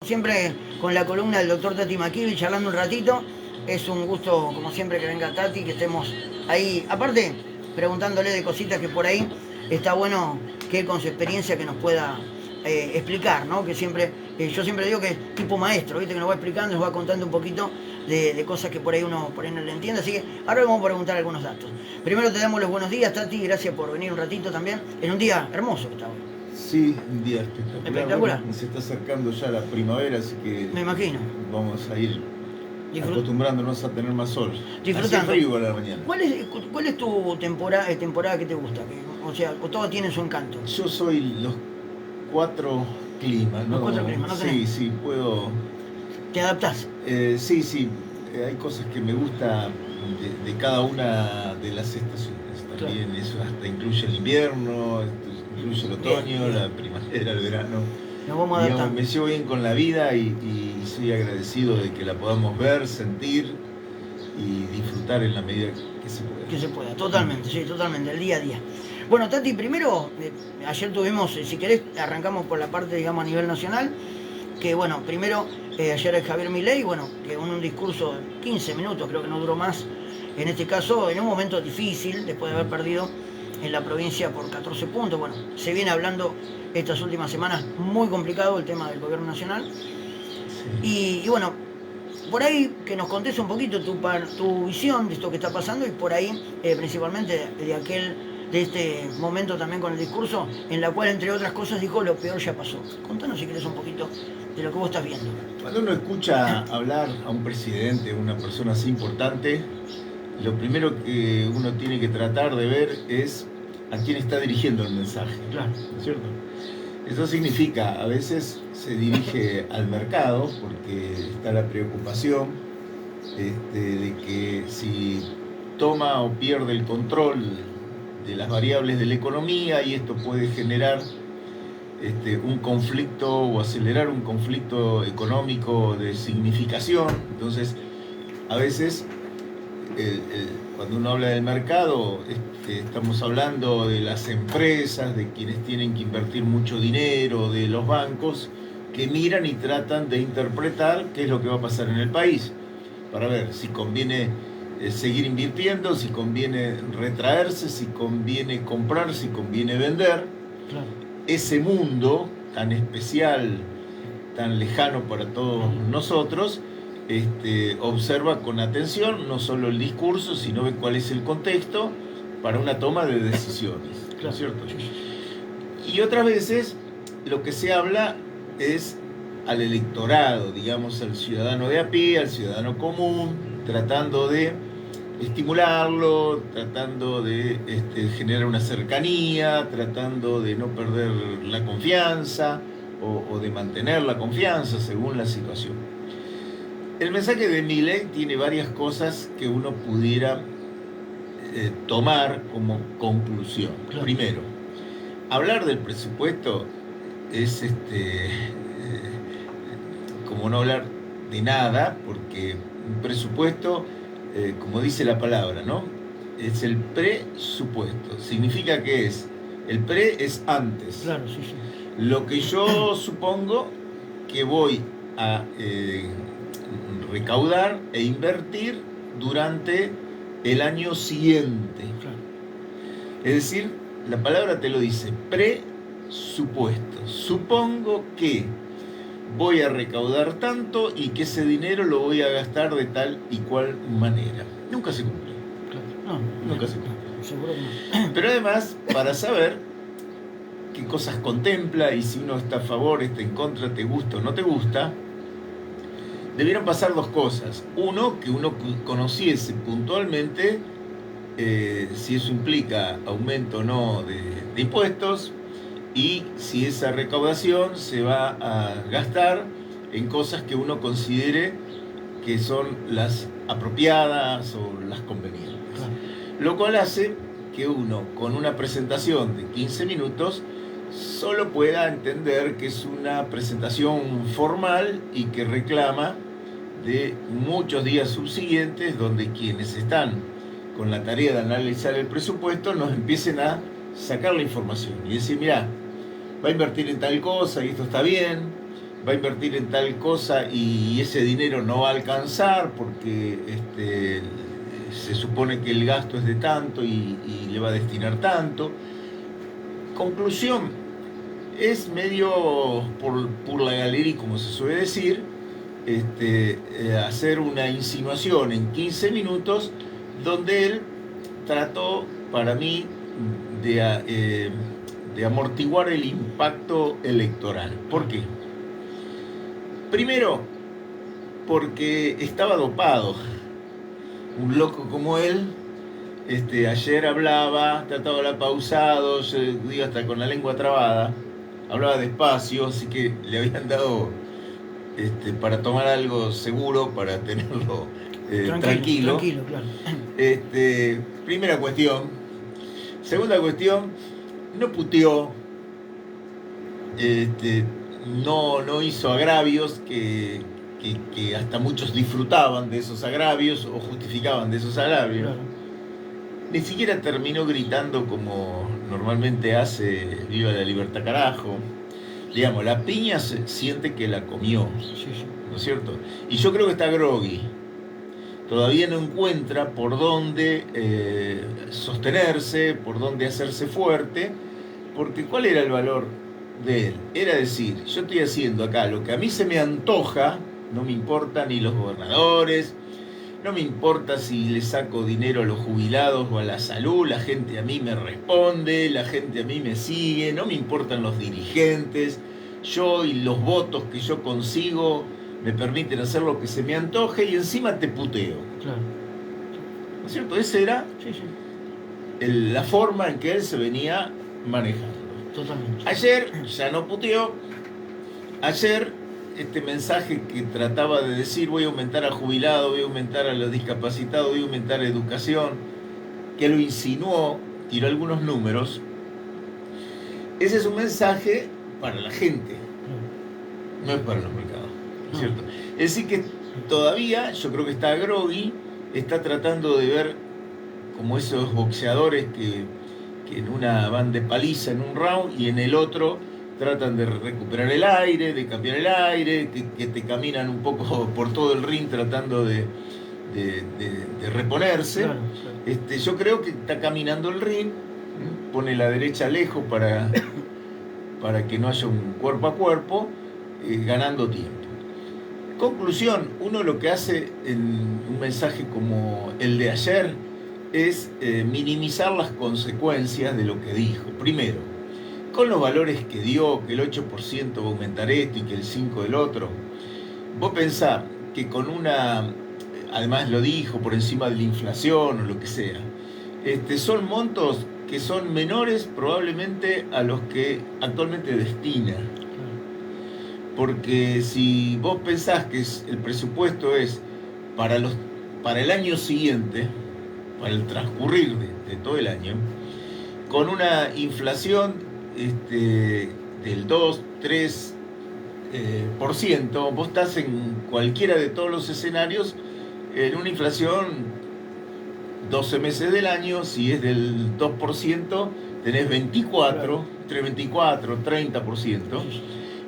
Siempre con la columna del doctor Tati Maquivi, charlando un ratito. Es un gusto, como siempre, que venga Tati, que estemos ahí. Aparte, preguntándole de cositas que por ahí está bueno que él con su experiencia que nos pueda explicar, ¿no? Que siempre, yo siempre digo que es tipo maestro, ¿viste? Que nos va explicando, nos va contando un poquito de cosas que por ahí uno no le entiende. Así que ahora le vamos a preguntar algunos datos. Primero te damos los buenos días, Tati, gracias por venir un ratito también. En un día hermoso que está hoy. Sí, un día espectacular. Espectacular. Bueno, se está acercando ya la primavera, así que me imagino vamos a ir acostumbrándonos a tener más sol. Disfrutando. Hace frío a la mañana. ¿Cuál es tu temporada que te gusta? O sea, todo tiene su encanto. Yo soy los 4 climas, ¿no? Los 4 climas, ¿no? Sí, puedo. ¿Te adaptás? Sí, hay cosas que me gusta de cada una de las estaciones. También claro. Eso hasta incluye el invierno, incluye el otoño, bien. La primavera, el verano. Nos vamos a adaptar. Me llevo bien con la vida y soy agradecido de que la podamos ver, sentir y disfrutar en la medida que se pueda. Que se pueda, totalmente, sí, totalmente, el día a día. Bueno, Tati, primero, ayer tuvimos, si querés, arrancamos por la parte, digamos, a nivel nacional, que bueno, primero, ayer el Javier Milei, bueno, que en un discurso de 15 minutos, creo que no duró más, en este caso, en un momento difícil, después de haber perdido en la provincia por 14 puntos, bueno, se viene hablando estas últimas semanas muy complicado el tema del gobierno nacional, sí. Y bueno, por ahí que nos contés un poquito tu visión de esto que está pasando y por ahí, principalmente de este momento también con el discurso, en la cual, entre otras cosas, dijo lo peor ya pasó. Contanos, si querés, un poquito de lo que vos estás viendo. Cuando uno escucha hablar a un presidente, una persona así importante, lo primero que uno tiene que tratar de ver es a quién está dirigiendo el mensaje. Claro. ¿No es cierto? Eso significa, a veces se dirige al mercado, porque está la preocupación de que si toma o pierde el control de las variables de la economía, y esto puede generar un conflicto o acelerar un conflicto económico de significación. Entonces, a veces, cuando uno habla del mercado, estamos hablando de las empresas, de quienes tienen que invertir mucho dinero, de los bancos, que miran y tratan de interpretar qué es lo que va a pasar en el país, para ver si conviene seguir invirtiendo, si conviene retraerse, si conviene comprar, si conviene vender. Claro. Ese mundo tan especial, tan lejano para todos nosotros, observa con atención no solo el discurso, sino ve cuál es el contexto para una toma de decisiones, ¿no es cierto? Y otras veces lo que se habla es al electorado, digamos, al ciudadano de a pie, al ciudadano común, tratando de estimularlo, tratando de generar una cercanía, tratando de no perder la confianza o de mantener la confianza según la situación. El mensaje de Milei tiene varias cosas que uno pudiera tomar como conclusión. Claro. Primero, hablar del presupuesto es como no hablar de nada, porque un presupuesto, como dice la palabra, ¿no? Es el presupuesto. Significa que el pre es antes. Claro, sí. Lo que yo supongo que voy a recaudar e invertir durante el año siguiente. Claro. Es decir, la palabra te lo dice, presupuesto. Supongo que voy a recaudar tanto y que ese dinero lo voy a gastar de tal y cual manera. Nunca se cumple. Claro. Nunca se cumple. Seguro que no. Pero además, para saber qué cosas contempla y si uno está a favor, está en contra, te gusta o no te gusta, debieron pasar dos cosas. Uno, que uno conociese puntualmente si eso implica aumento o no de impuestos y si esa recaudación se va a gastar en cosas que uno considere que son las apropiadas o las convenientes. Claro. Lo cual hace que uno, con una presentación de 15 minutos, solo pueda entender que es una presentación formal y que reclama de muchos días subsiguientes, donde quienes están con la tarea de analizar el presupuesto nos empiecen a sacar la información y decir, mirá, va a invertir en tal cosa y esto está bien, va a invertir en tal cosa y ese dinero no va a alcanzar porque se supone que el gasto es de tanto y le va a destinar tanto. Conclusión, es medio por la galería, como se suele decir, hacer una insinuación en 15 minutos donde él trató, para mí, de amortiguar el impacto electoral. ¿Por qué? Primero, porque estaba dopado. Un loco como él, ayer hablaba, trataba pausado, yo digo hasta con la lengua trabada, hablaba despacio, así que le habían dado para tomar algo seguro, para tenerlo tranquilo. Tranquilo, claro. Primera cuestión. Segunda cuestión, no puteó, no hizo agravios que hasta muchos disfrutaban de esos agravios o justificaban de esos agravios. Claro. Ni siquiera terminó gritando como normalmente hace Viva la Libertad carajo. Digamos, la piña se siente que la comió, ¿no es cierto? Y yo creo que está groggy. Todavía no encuentra por dónde sostenerse, por dónde hacerse fuerte, porque ¿cuál era el valor de él? Era decir, yo estoy haciendo acá lo que a mí se me antoja, no me importa ni los gobernadores, no me importa si le saco dinero a los jubilados o a la salud, la gente a mí me responde, la gente a mí me sigue, no me importan los dirigentes, yo y los votos que yo consigo me permiten hacer lo que se me antoje y encima te puteo. Claro. ¿No es cierto? Esa era la forma en que él se venía manejando. Totalmente. Ayer ya no puteó. Ayer este mensaje que trataba de decir voy a aumentar a jubilados, voy a aumentar a los discapacitados, voy a aumentar a educación, que lo insinuó, tiró algunos números. Ese es un mensaje para la gente, no es para los mercados. ¿Cierto? Es decir que todavía yo creo que está groggy, está tratando de ver como esos boxeadores que en una van de paliza en un round y en el otro tratan de recuperar el aire, de cambiar el aire, que te caminan un poco por todo el ring tratando de reponerse. Claro, claro. Yo creo que está caminando el ring, pone la derecha lejos para que no haya un cuerpo a cuerpo, ganando tiempo. Conclusión, uno lo que hace en un mensaje como el de ayer es minimizar las consecuencias de lo que dijo. Primero, con los valores que dio, que el 8% va a aumentar esto y que el 5% del otro. Vos pensás que con además lo dijo, por encima de la inflación o lo que sea, son montos que son menores probablemente a los que actualmente destina. Porque si vos pensás que el presupuesto es para el año siguiente, para el transcurrir de todo el año, con una inflación del 2-3%, vos estás en cualquiera de todos los escenarios en una inflación 12 meses del año. Si es del 2%, tenés 24, entre 24 30%.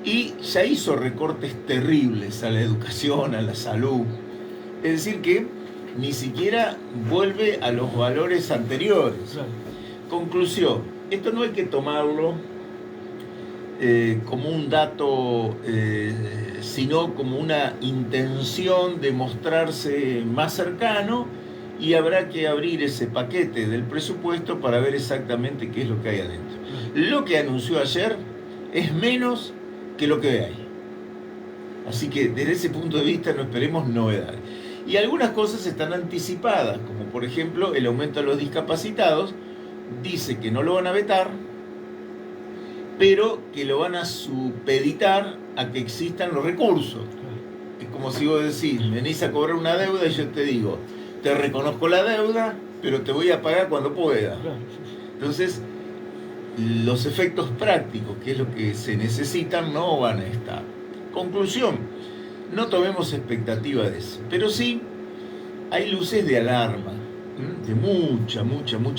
Y ya hizo recortes terribles a la educación, a la salud. Es decir que ni siquiera vuelve a los valores anteriores. Conclusión, esto no hay que tomarlo como un dato, sino como una intención de mostrarse más cercano, y habrá que abrir ese paquete del presupuesto para ver exactamente qué es lo que hay adentro. Lo que anunció ayer es menos que lo que hay. Así que desde ese punto de vista no esperemos novedades. Y algunas cosas están anticipadas, como por ejemplo el aumento de los discapacitados. Dice que no lo van a vetar, pero que lo van a supeditar a que existan los recursos. Es como si vos decís, venís a cobrar una deuda y yo te digo, te reconozco la deuda, pero te voy a pagar cuando pueda. Entonces, los efectos prácticos, que es lo que se necesitan, no van a estar. Conclusión, no tomemos expectativa de eso, pero sí hay luces de alarma, de mucha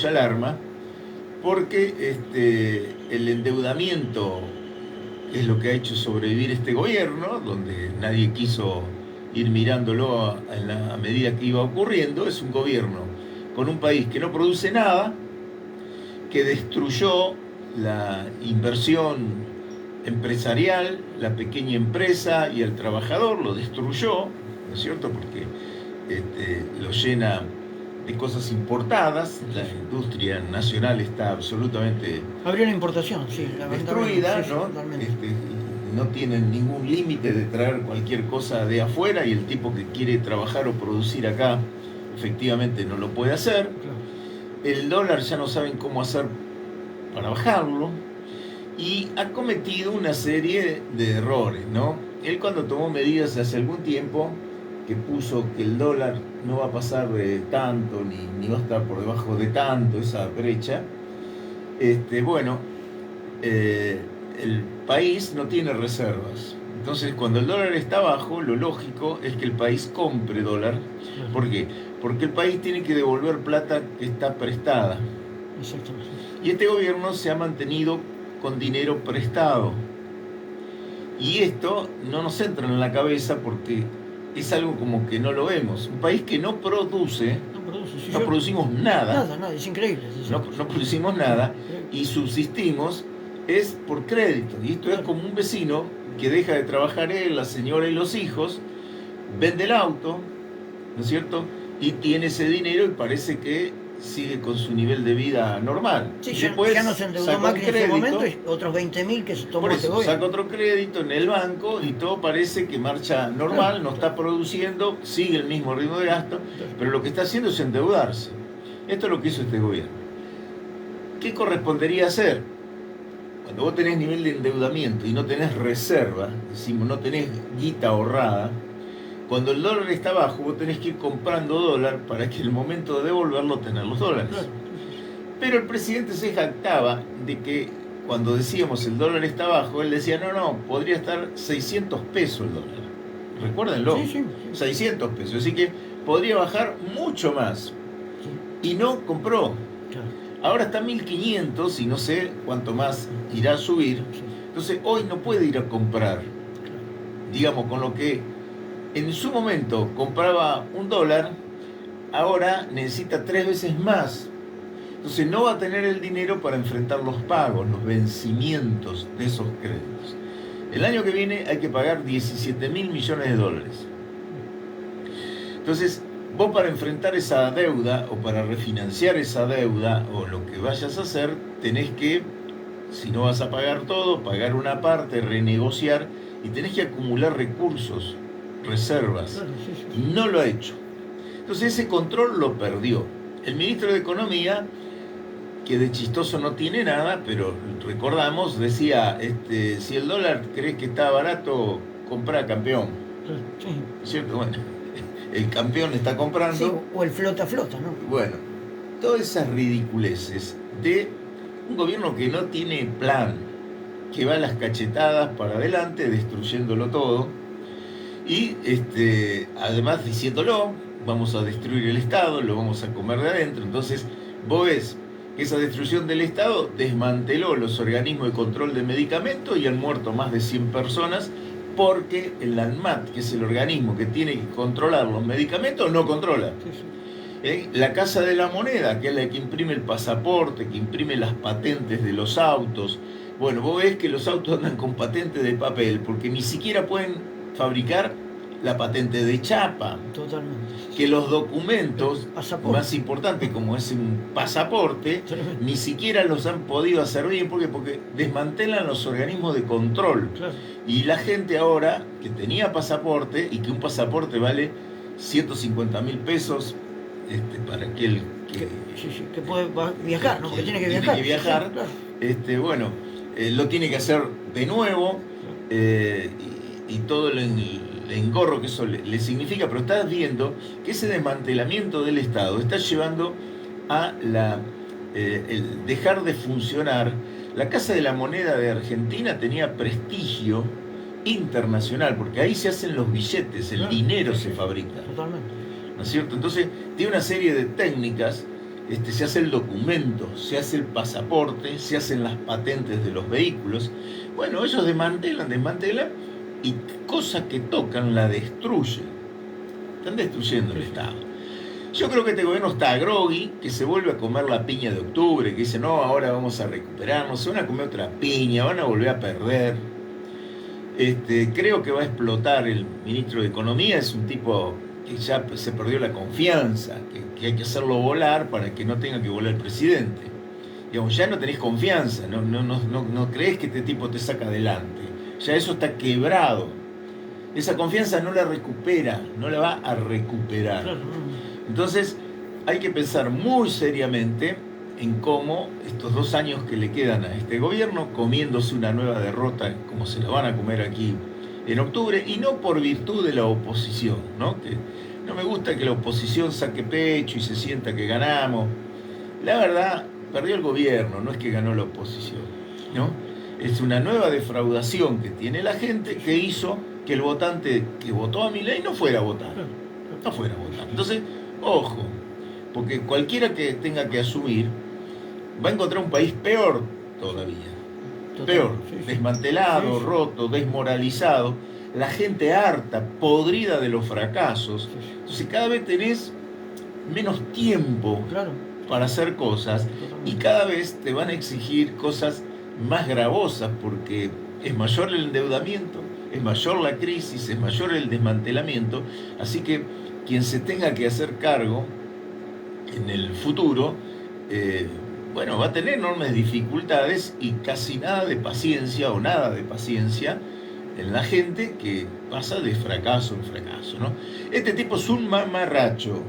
alarma, porque el endeudamiento es lo que ha hecho sobrevivir este gobierno, donde nadie quiso ir mirándolo en la medida que iba ocurriendo. Es un gobierno con un país que no produce nada, que destruyó la inversión empresarial, la pequeña empresa y el trabajador, lo destruyó, ¿no es cierto? Porque lo llena de cosas importadas, la industria nacional está absolutamente Habría una importación, sí, destruida, sí, ¿no? Totalmente. No tienen ningún límite de traer cualquier cosa de afuera, y el tipo que quiere trabajar o producir acá efectivamente no lo puede hacer. Claro. El dólar ya no saben cómo hacer para bajarlo, y ha cometido una serie de errores, ¿no? Él, cuando tomó medidas hace algún tiempo, que puso que el dólar no va a pasar de tanto, ni va a estar por debajo de tanto, esa brecha, el país no tiene reservas. Entonces, cuando el dólar está bajo, lo lógico es que el país compre dólar. ¿Por qué? Porque el país tiene que devolver plata que está prestada. Exactamente. Y este gobierno se ha mantenido con dinero prestado. Y esto no nos entra en la cabeza porque es algo como que no lo vemos. Un país que no produce, sí, no producimos nada. Nada, es increíble. No producimos nada y subsistimos es por crédito. Y esto es como un vecino que deja de trabajar él, la señora y los hijos, vende el auto, ¿no es cierto? Y tiene ese dinero y parece que sigue con su nivel de vida normal. Sí, después ya no se endeudó Macri en ese momento, y otros 20.000 que se tomó por eso, este gobierno. saca otro crédito en el banco y todo parece que marcha normal, no está produciendo, sigue el mismo ritmo de gasto, pero lo que está haciendo es endeudarse. Esto es lo que hizo este gobierno. ¿Qué correspondería hacer? Cuando vos tenés nivel de endeudamiento y no tenés reserva, decimos, no tenés guita ahorrada, cuando el dólar está bajo, vos tenés que ir comprando dólar para que en el momento de devolverlo tener los dólares. Claro. Pero el presidente se jactaba de que cuando decíamos el dólar está bajo, él decía, no, podría estar 600 pesos el dólar. Recuérdenlo, Sí. 600 pesos. Así que podría bajar mucho más. Sí. Y no compró. Claro. Ahora está 1.500 y no sé cuánto más irá a subir. Sí. Entonces hoy no puede ir a comprar. Digamos, con lo que en su momento compraba $1, ahora necesita 3 veces más. Entonces no va a tener el dinero para enfrentar los pagos, los vencimientos de esos créditos. El año que viene hay que pagar 17.000 millones de dólares. Entonces, vos, para enfrentar esa deuda o para refinanciar esa deuda o lo que vayas a hacer, tenés que, si no vas a pagar todo, pagar una parte, renegociar, y tenés que acumular recursos, reservas. Claro, sí. No lo ha hecho. Entonces ese control lo perdió. El ministro de Economía, que de chistoso no tiene nada, pero recordamos, decía, si el dólar crees que está barato, comprá, campeón. Sí. ¿Cierto? Bueno, el campeón está comprando. Sí, o el flota, ¿no? Bueno, todas esas ridiculeces de un gobierno que no tiene plan, que va a las cachetadas para adelante, destruyéndolo todo, y además diciéndolo, vamos a destruir el Estado, lo vamos a comer de adentro. Entonces vos ves que esa destrucción del Estado desmanteló los organismos de control de medicamentos y han muerto más de 100 personas porque el ANMAT, que es el organismo que tiene que controlar los medicamentos, no controla. Sí. La Casa de la Moneda, que es la que imprime el pasaporte, que imprime las patentes de los autos. Bueno, vos ves que los autos andan con patentes de papel porque ni siquiera pueden fabricar la patente de chapa. Totalmente. Que los documentos más importantes, como es un pasaporte, ni siquiera los han podido hacer bien. ¿Por qué? Porque desmantelan los organismos de control. Claro. Y la gente ahora que tenía pasaporte, y que un pasaporte vale 150.000 pesos para aquel que puede viajar, ¿no? Porque tiene que viajar. Tiene que viajar. Sí, claro. Lo tiene que hacer de nuevo, y todo el engorro que eso le significa, pero estás viendo que ese desmantelamiento del Estado está llevando a el dejar de funcionar. La Casa de la Moneda de Argentina tenía prestigio internacional, porque ahí se hacen los billetes, el dinero se fabrica. Totalmente. ¿No es cierto? Entonces tiene una serie de técnicas se hace el documento, se hace el pasaporte, se hacen las patentes de los vehículos. Bueno, ellos desmantelan y cosas que tocan la destruyen. Están destruyendo el Estado. Yo creo que este gobierno está groggy, que se vuelve a comer la piña de octubre, que dice, no, ahora vamos a recuperarnos, se van a comer otra piña, van a volver a perder. Creo que va a explotar el ministro de Economía, es un tipo que ya se perdió la confianza, que hay que hacerlo volar para que no tenga que volar el presidente. Digamos, ya no tenés confianza, no crees que este tipo te saca adelante, ya eso está quebrado. Esa confianza no la recupera, no la va a recuperar. Entonces hay que pensar muy seriamente en cómo estos 2 años que le quedan a este gobierno, comiéndose una nueva derrota como se la van a comer aquí en octubre, y no por virtud de la oposición, ¿no? Que no me gusta que la oposición saque pecho y se sienta que ganamos. La verdad, perdió el gobierno, no es que ganó la oposición, ¿no? Es una nueva defraudación que tiene la gente que hizo que el votante que votó a Milei no fuera a votar. Entonces, ojo, porque cualquiera que tenga que asumir va a encontrar un país peor todavía. Peor, desmantelado, roto, desmoralizado, la gente harta, podrida de los fracasos. Entonces cada vez tenés menos tiempo para hacer cosas y cada vez te van a exigir cosas más gravosas porque es mayor el endeudamiento, es mayor la crisis, es mayor el desmantelamiento. Así que quien se tenga que hacer cargo en el futuro, va a tener enormes dificultades y casi nada de paciencia o nada de paciencia en la gente que pasa de fracaso en fracaso, ¿no? Este tipo es un mamarracho,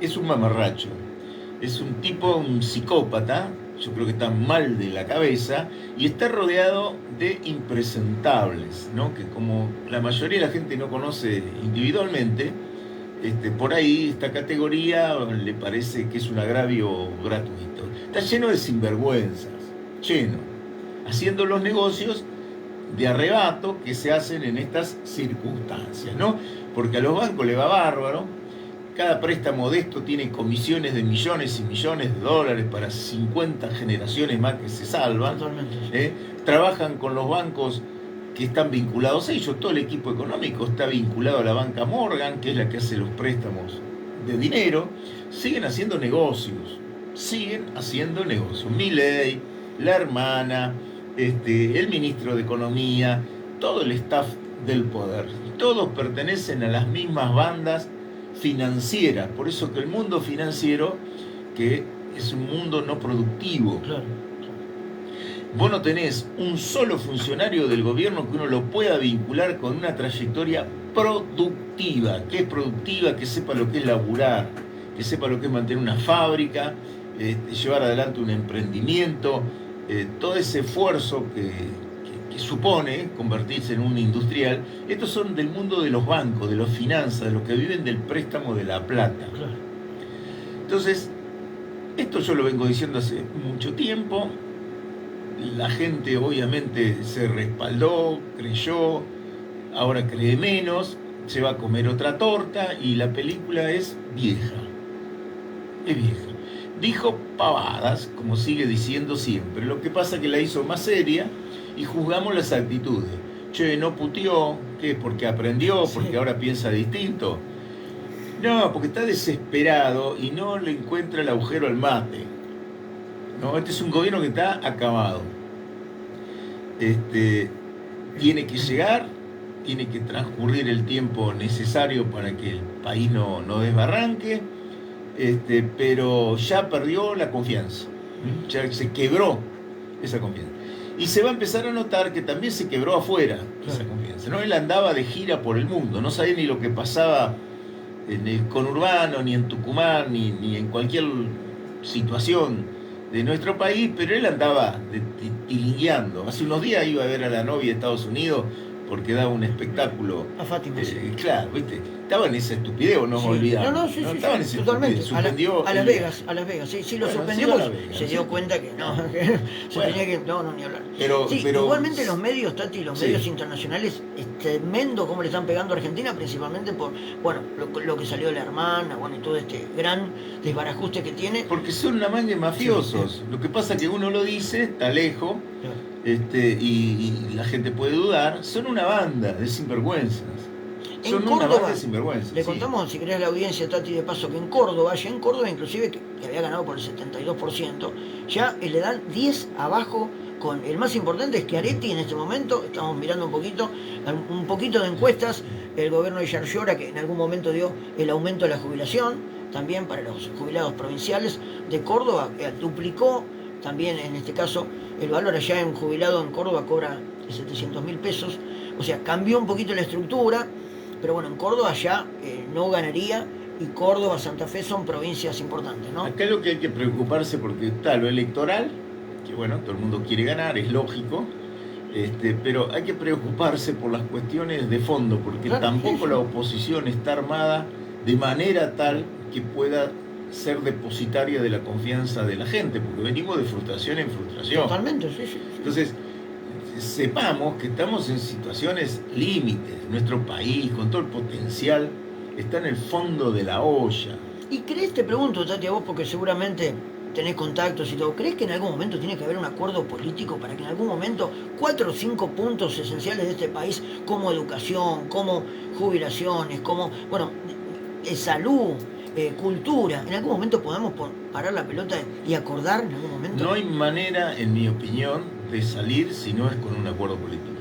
es un tipo, un psicópata, yo creo que está mal de la cabeza y está rodeado de impresentables, ¿no? Que como la mayoría de la gente no conoce individualmente, por ahí esta categoría le parece que es un agravio gratuito. Está lleno de sinvergüenzas, haciendo los negocios de arrebato que se hacen en estas circunstancias, ¿no? Porque a los bancos le va bárbaro, cada préstamo de esto tiene comisiones de millones y millones de dólares para 50 generaciones más que se salvan. Trabajan con los bancos que están vinculados a ellos, todo el equipo económico está vinculado a la banca Morgan, que es la que hace los préstamos de dinero, siguen haciendo negocios. Milei, la hermana, el ministro de Economía, todo el staff del poder, todos pertenecen a las mismas bandas financieras, por eso que el mundo financiero, que es un mundo no productivo. Vos no tenés un solo funcionario del gobierno que uno lo pueda vincular con una trayectoria productiva, que sepa lo que es laburar, que sepa lo que es mantener una fábrica, llevar adelante un emprendimiento, todo ese esfuerzo que supone convertirse en un industrial. Estos son del mundo de los bancos, de las finanzas, de los que viven del préstamo de la plata. Entonces, esto yo lo vengo diciendo hace mucho tiempo. La gente obviamente se respaldó, creyó, ahora cree menos, se va a comer otra torta y la película es vieja. Dijo pavadas, como sigue diciendo siempre. Lo que pasa es que la hizo más seria y juzgamos las actitudes. No puteó, ¿qué? ¿Porque aprendió? ¿Porque ahora piensa distinto? No, porque está desesperado y no le encuentra el agujero al mate. No, este es un gobierno que está acabado. Tiene que llegar, tiene que transcurrir el tiempo necesario para que el país no desbarranque, pero ya perdió la confianza, ya se quebró esa confianza. Y se va a empezar a notar que también se quebró afuera esa confianza, ¿no? Él andaba de gira por el mundo, no sabía ni lo que pasaba en el conurbano, ni en Tucumán, ni en cualquier situación de nuestro país, pero él andaba tilingueando. Hace unos días iba a ver a la novia de Estados Unidos porque daba un espectáculo. A Fátima, sí. Claro, ¿viste? Estaba en esa estupidez, o nos olvidamos. No, sí, estaba en esa totalmente. estupidez. Suspendió a Las Vegas, sí, lo suspendió porque se dio cuenta que no, se tenía que. No, ni hablar. Pero igualmente los medios, Tati, los medios internacionales, es tremendo cómo le están pegando a Argentina, principalmente por, bueno, lo que salió de la hermana, bueno, y todo este gran desbarajuste que tiene. Porque son una manga de mafiosos. Lo que pasa es que uno lo dice, está lejos. Claro. Y la gente puede dudar, son una banda de sinvergüenzas. Son una banda de sinvergüenzas. Le contamos, si querés, a la audiencia, Tati, de paso, que en Córdoba, inclusive, que había ganado por el 72%, ya le dan 10 abajo. Con el más importante es que Areti en este momento, estamos mirando un poquito de encuestas, el gobierno de Yarlora, que en algún momento dio el aumento de la jubilación, también para los jubilados provinciales de Córdoba, duplicó también en este caso el valor. Allá un jubilado en Córdoba cobra 700.000 pesos, o sea, cambió un poquito la estructura, pero bueno, en Córdoba ya no ganaría, y Córdoba, Santa Fe son provincias importantes, ¿no? Acá lo que hay que preocuparse, porque está lo electoral, que bueno, todo el mundo quiere ganar, es lógico, pero hay que preocuparse por las cuestiones de fondo, porque tampoco la oposición está armada de manera tal que pueda ser depositaria de la confianza de la gente, porque venimos de frustración en frustración. Totalmente, sí. Entonces, sepamos que estamos en situaciones límites. Nuestro país, con todo el potencial, está en el fondo de la olla. ¿Y crees, te pregunto, Tati, a vos, porque seguramente tenés contactos y todo, ¿crees que en algún momento tiene que haber un acuerdo político para que en algún momento 4 o 5 puntos esenciales de este país, como educación, como jubilaciones, como, bueno, salud, cultura, en algún momento podamos parar la pelota y acordar en algún momento? No hay manera, en mi opinión, de salir si no es con un acuerdo político.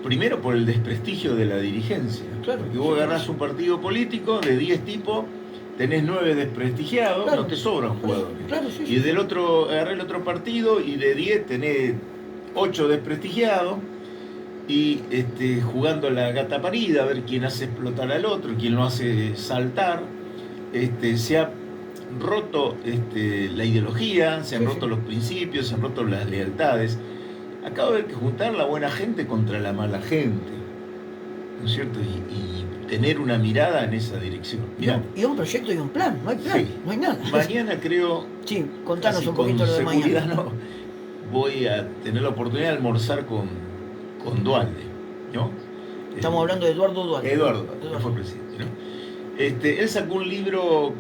Primero por el desprestigio de la dirigencia. Claro, porque vos agarrás un partido político de 10 tipos, tenés 9 desprestigiados, claro, no te sobran jugadores. Claro, y del otro, agarré el otro partido y de 10 tenés 8 desprestigiados, y jugando la gata parida, a ver quién hace explotar al otro, quién lo hace saltar. Se ha roto la ideología, se han roto los principios, se han roto las lealtades. Acá va a haber que juntar la buena gente contra la mala gente, ¿no es cierto? Y tener una mirada en esa dirección. Mirá. Y un proyecto y un plan, no hay plan, no hay nada. Mañana creo... Sí, contanos un poquito lo de mañana. No, voy a tener la oportunidad de almorzar con Dualde, ¿no? Estamos hablando de Eduardo Dualde. Eduardo, que fue presidente, ¿no? Él sacó un libro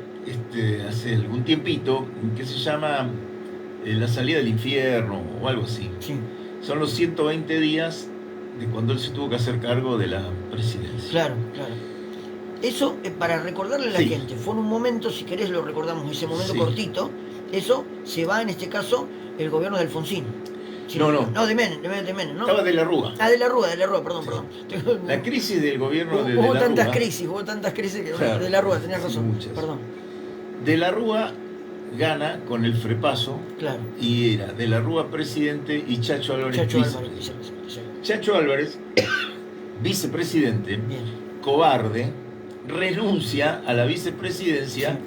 hace algún tiempito que se llama La salida del infierno o algo así. Sí. Son los 120 días de cuando él se tuvo que hacer cargo de la presidencia. Claro. Eso, para recordarle a la gente, fue en un momento, si querés lo recordamos, ese momento cortito, eso se va en este caso el gobierno de Alfonsín. No, de Menem, ¿no? Estaba de la Rúa. De la Rúa, perdón. La crisis del gobierno de la Rúa. Hubo tantas crisis que claro, de la Rúa, tenías razón. Muchas. Perdón. De la Rúa gana con el frepaso. Claro. Y era de la Rúa presidente y Chacho Álvarez vicepresidente. Chacho Álvarez, vicepresidente, cobarde, renuncia a la vicepresidencia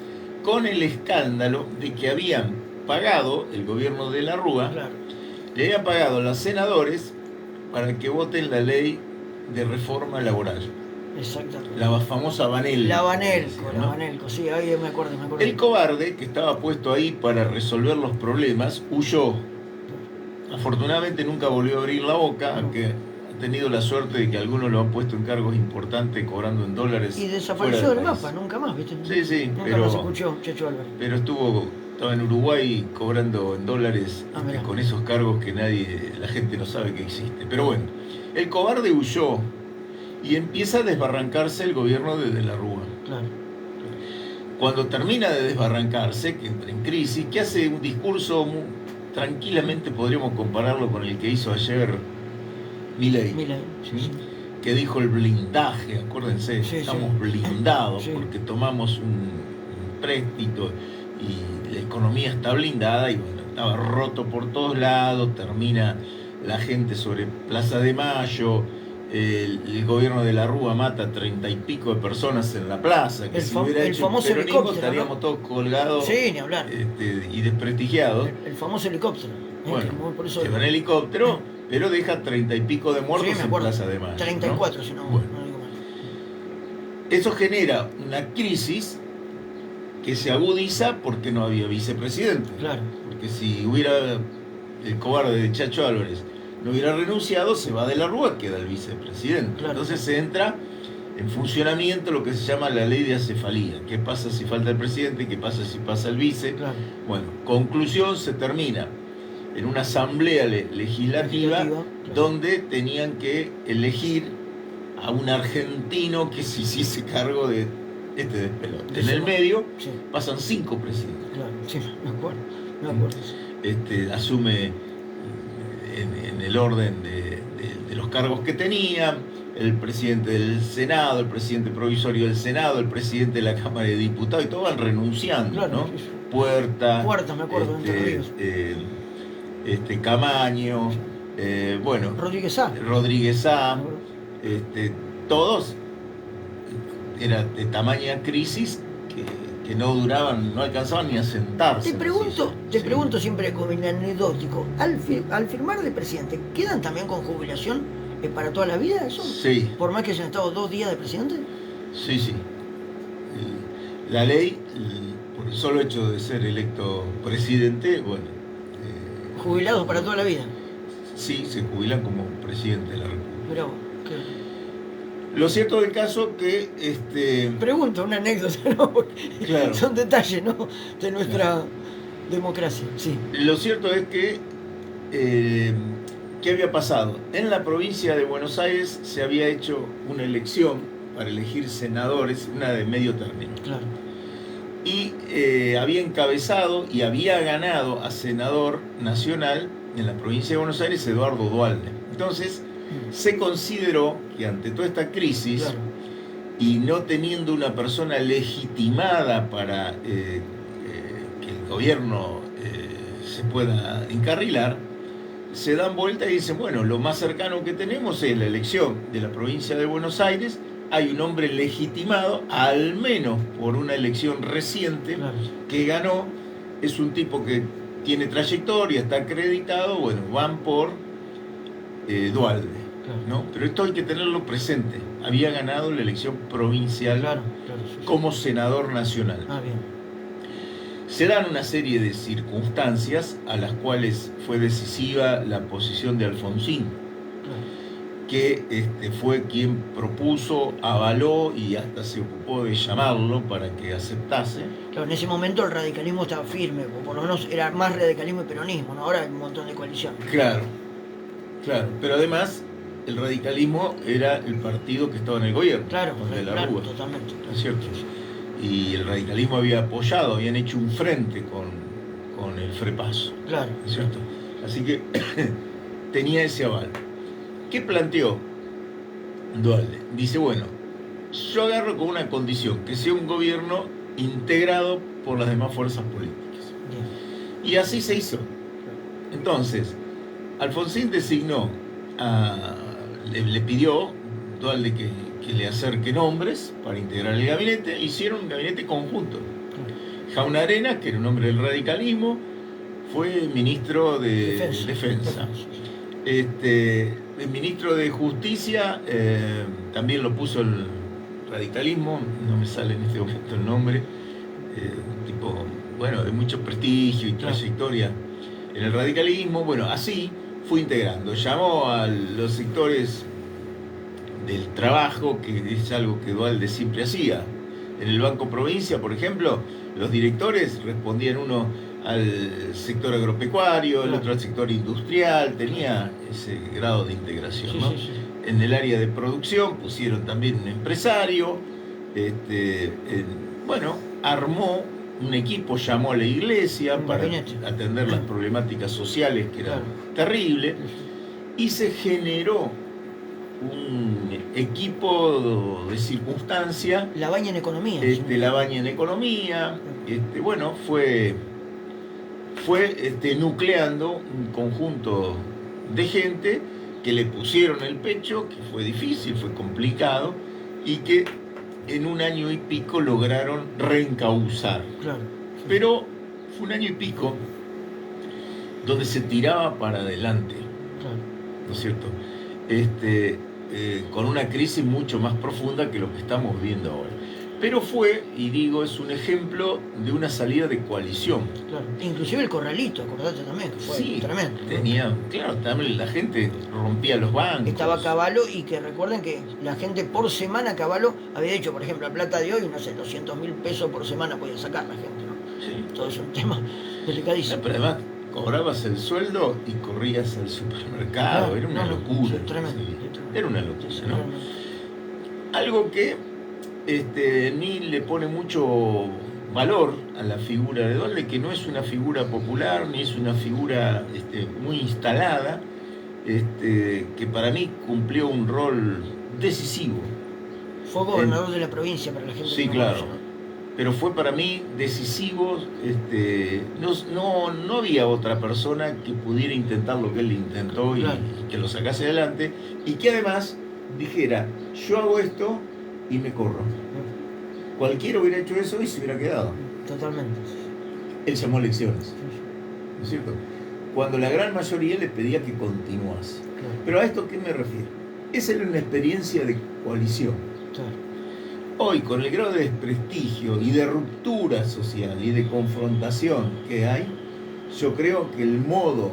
con el escándalo de que habían pagado el gobierno de la Rúa. Claro. Le habían pagado a los senadores para que voten la ley de reforma laboral. Exactamente. La famosa Banelco. La Banelco, sí, ahí me acuerdo. El cobarde, que estaba puesto ahí para resolver los problemas, huyó. Afortunadamente nunca volvió a abrir la boca, aunque ha tenido la suerte de que algunos lo han puesto en cargos importantes cobrando en dólares. Y desapareció del mapa, nunca más, ¿viste? Sí, nunca más escuchó Chacho Álvarez. Pero estaba en Uruguay cobrando en dólares con esos cargos que la gente no sabe que existe. Pero bueno, el cobarde huyó y empieza a desbarrancarse el gobierno de la Rúa. Claro. Cuando termina de desbarrancarse, que entra en crisis, que hace un discurso tranquilamente podríamos compararlo con el que hizo ayer Milei, que dijo el blindaje, acuérdense, estamos blindados porque tomamos un préstamo y la economía está blindada y bueno, estaba roto por todos lados, termina la gente sobre Plaza de Mayo, el gobierno de la Rúa mata 30 y pico de personas en la plaza, que si hubiera hecho el peronismo estaríamos todos colgados ni hablar. Y desprestigiados. El famoso helicóptero. Bueno, por eso se va en helicóptero, pero deja 30 y pico de muertos en Plaza de Mayo. 34, ¿no? Si no, bueno. No digo mal. Eso genera una crisis que se agudiza porque no había vicepresidente. Claro. Porque si hubiera el cobarde de Chacho Álvarez no hubiera renunciado, se va de la Rúa, queda el vicepresidente. Claro. Entonces se entra en funcionamiento lo que se llama la ley de acefalía. ¿Qué pasa si falta el presidente? ¿Qué pasa si pasa el vice? Claro. Bueno, conclusión, se termina en una asamblea legislativa claro. donde tenían que elegir a un argentino que se hiciese cargo de este despelote. En el medio pasan 5 presidentes. Claro, sí, me acuerdo. Asume en el orden de los cargos que tenía, el presidente del Senado, el presidente provisorio del Senado, el presidente de la Cámara de Diputados, y todos van renunciando, claro, ¿no? Sí. Puerta, me acuerdo, Entre Ríos. Camaño, bueno, Rodríguez Sá, todos era de tamaña crisis que no duraban, no alcanzaban ni a sentarse. Te pregunto siempre como anecdótico, al firmar de presidente, ¿quedan también con jubilación para toda la vida eso? Sí. ¿Por más que hayan estado 2 días de presidente? Sí. La ley, por el solo hecho de ser electo presidente, bueno... ¿Jubilados para toda la vida? Sí, se jubilan como presidente de la República. Pero, Lo cierto del caso que... Pregunto, una anécdota, ¿no? Claro. Son detalles, ¿no? De nuestra democracia, sí. Lo cierto es que... ¿qué había pasado? En la provincia de Buenos Aires se había hecho una elección para elegir senadores, una de medio término. Claro. Y había encabezado y había ganado a senador nacional en la provincia de Buenos Aires Eduardo Duhalde. Entonces, se consideró que ante toda esta crisis, claro, y no teniendo una persona legitimada para que el gobierno se pueda encarrilar, se dan vuelta y dicen, bueno, lo más cercano que tenemos es la elección de la provincia de Buenos Aires. Hay un hombre legitimado, al menos por una elección reciente, claro, que ganó, es un tipo que tiene trayectoria, está acreditado, bueno, van por Duhalde, claro, ¿no? Pero esto hay que tenerlo presente, había ganado la elección provincial, claro, sí, como senador nacional. Bien. Se dan una serie de circunstancias a las cuales fue decisiva la posición de Alfonsín, que fue quien propuso, avaló y hasta se ocupó de llamarlo para que aceptase. Claro, en ese momento el radicalismo estaba firme, o por lo menos era más radicalismo y peronismo, ¿no? Ahora hay un montón de coaliciones. Claro, pero además el radicalismo era el partido que estaba en el gobierno. Claro, de la Rúa, totalmente. ¿no es cierto? Y el radicalismo había apoyado, habían hecho un frente con el Frepaso. Claro. ¿No es cierto? Así que tenía ese aval. ¿Qué planteó Duhalde? Dice, bueno, yo agarro con una condición, que sea un gobierno integrado por las demás fuerzas políticas. Bien. Y así se hizo. Entonces, Alfonsín designó, le pidió Duhalde que le acerque nombres para integrar el gabinete. Hicieron un gabinete conjunto. Jauna Arenas, que era un hombre del radicalismo, fue ministro de Defensa. El ministro de Justicia también lo puso el radicalismo, no me sale en este momento el nombre, un tipo, bueno, de mucho prestigio y trayectoria en el radicalismo. Bueno, así fue integrando, llamó a los sectores del trabajo, que es algo que Duhalde siempre hacía. En el Banco Provincia, por ejemplo, los directores respondían uno al sector agropecuario, el otro al sector industrial, tenía ese grado de integración, ¿no? Sí. En el área de producción pusieron también un empresario, bueno, armó un equipo, llamó a la iglesia para atender las problemáticas sociales que eran terribles, y se generó un equipo de circunstancia. La baña en economía. La baña en economía, bueno, fue nucleando un conjunto de gente que le pusieron el pecho, que fue difícil, fue complicado, y que en un año y pico lograron reencauzar. Claro. Pero fue un año y pico donde se tiraba para adelante. Claro. ¿no es cierto? Con una crisis mucho más profunda que lo que estamos viendo ahora. Pero fue, y digo, es un ejemplo de una salida de coalición. Claro. Inclusive el corralito, acordate también, que fue Sí, tremendo, ¿no? tenía, claro, también la gente rompía los bancos. Estaba Cavallo, y que recuerden que la gente por semana, Cavallo había dicho, por ejemplo, la plata de hoy, no sé, 200.000 pesos por semana podía sacar la gente, ¿no? Sí. Todo es un tema delicadísimo. No, pero además cobrabas el sueldo y corrías al supermercado, era una locura. Sí, tremendo, Sí. tremendo. Era una locura, Sí, ¿no? Algo que ni le pone mucho valor a la figura de Duhalde, que no es una figura popular, ni es una figura muy instalada, que para mí cumplió un rol decisivo. Fue gobernador de la provincia, para la gente Sí, que no claro. conoce, ¿no? Pero fue para mí decisivo. No había otra persona que pudiera intentar lo que él intentó y, Claro. y que lo sacase adelante, y que además dijera, yo hago esto y me corro. Cualquiera hubiera hecho eso y se hubiera quedado. Totalmente. Él llamó elecciones, Sí, sí. ¿no es cierto? Cuando la gran mayoría le pedía que continuase. Claro, Pero ¿a esto qué me refiero? Esa era una experiencia de coalición. claro. Hoy, con el grado de desprestigio y de ruptura social y de confrontación que hay, yo creo que el modo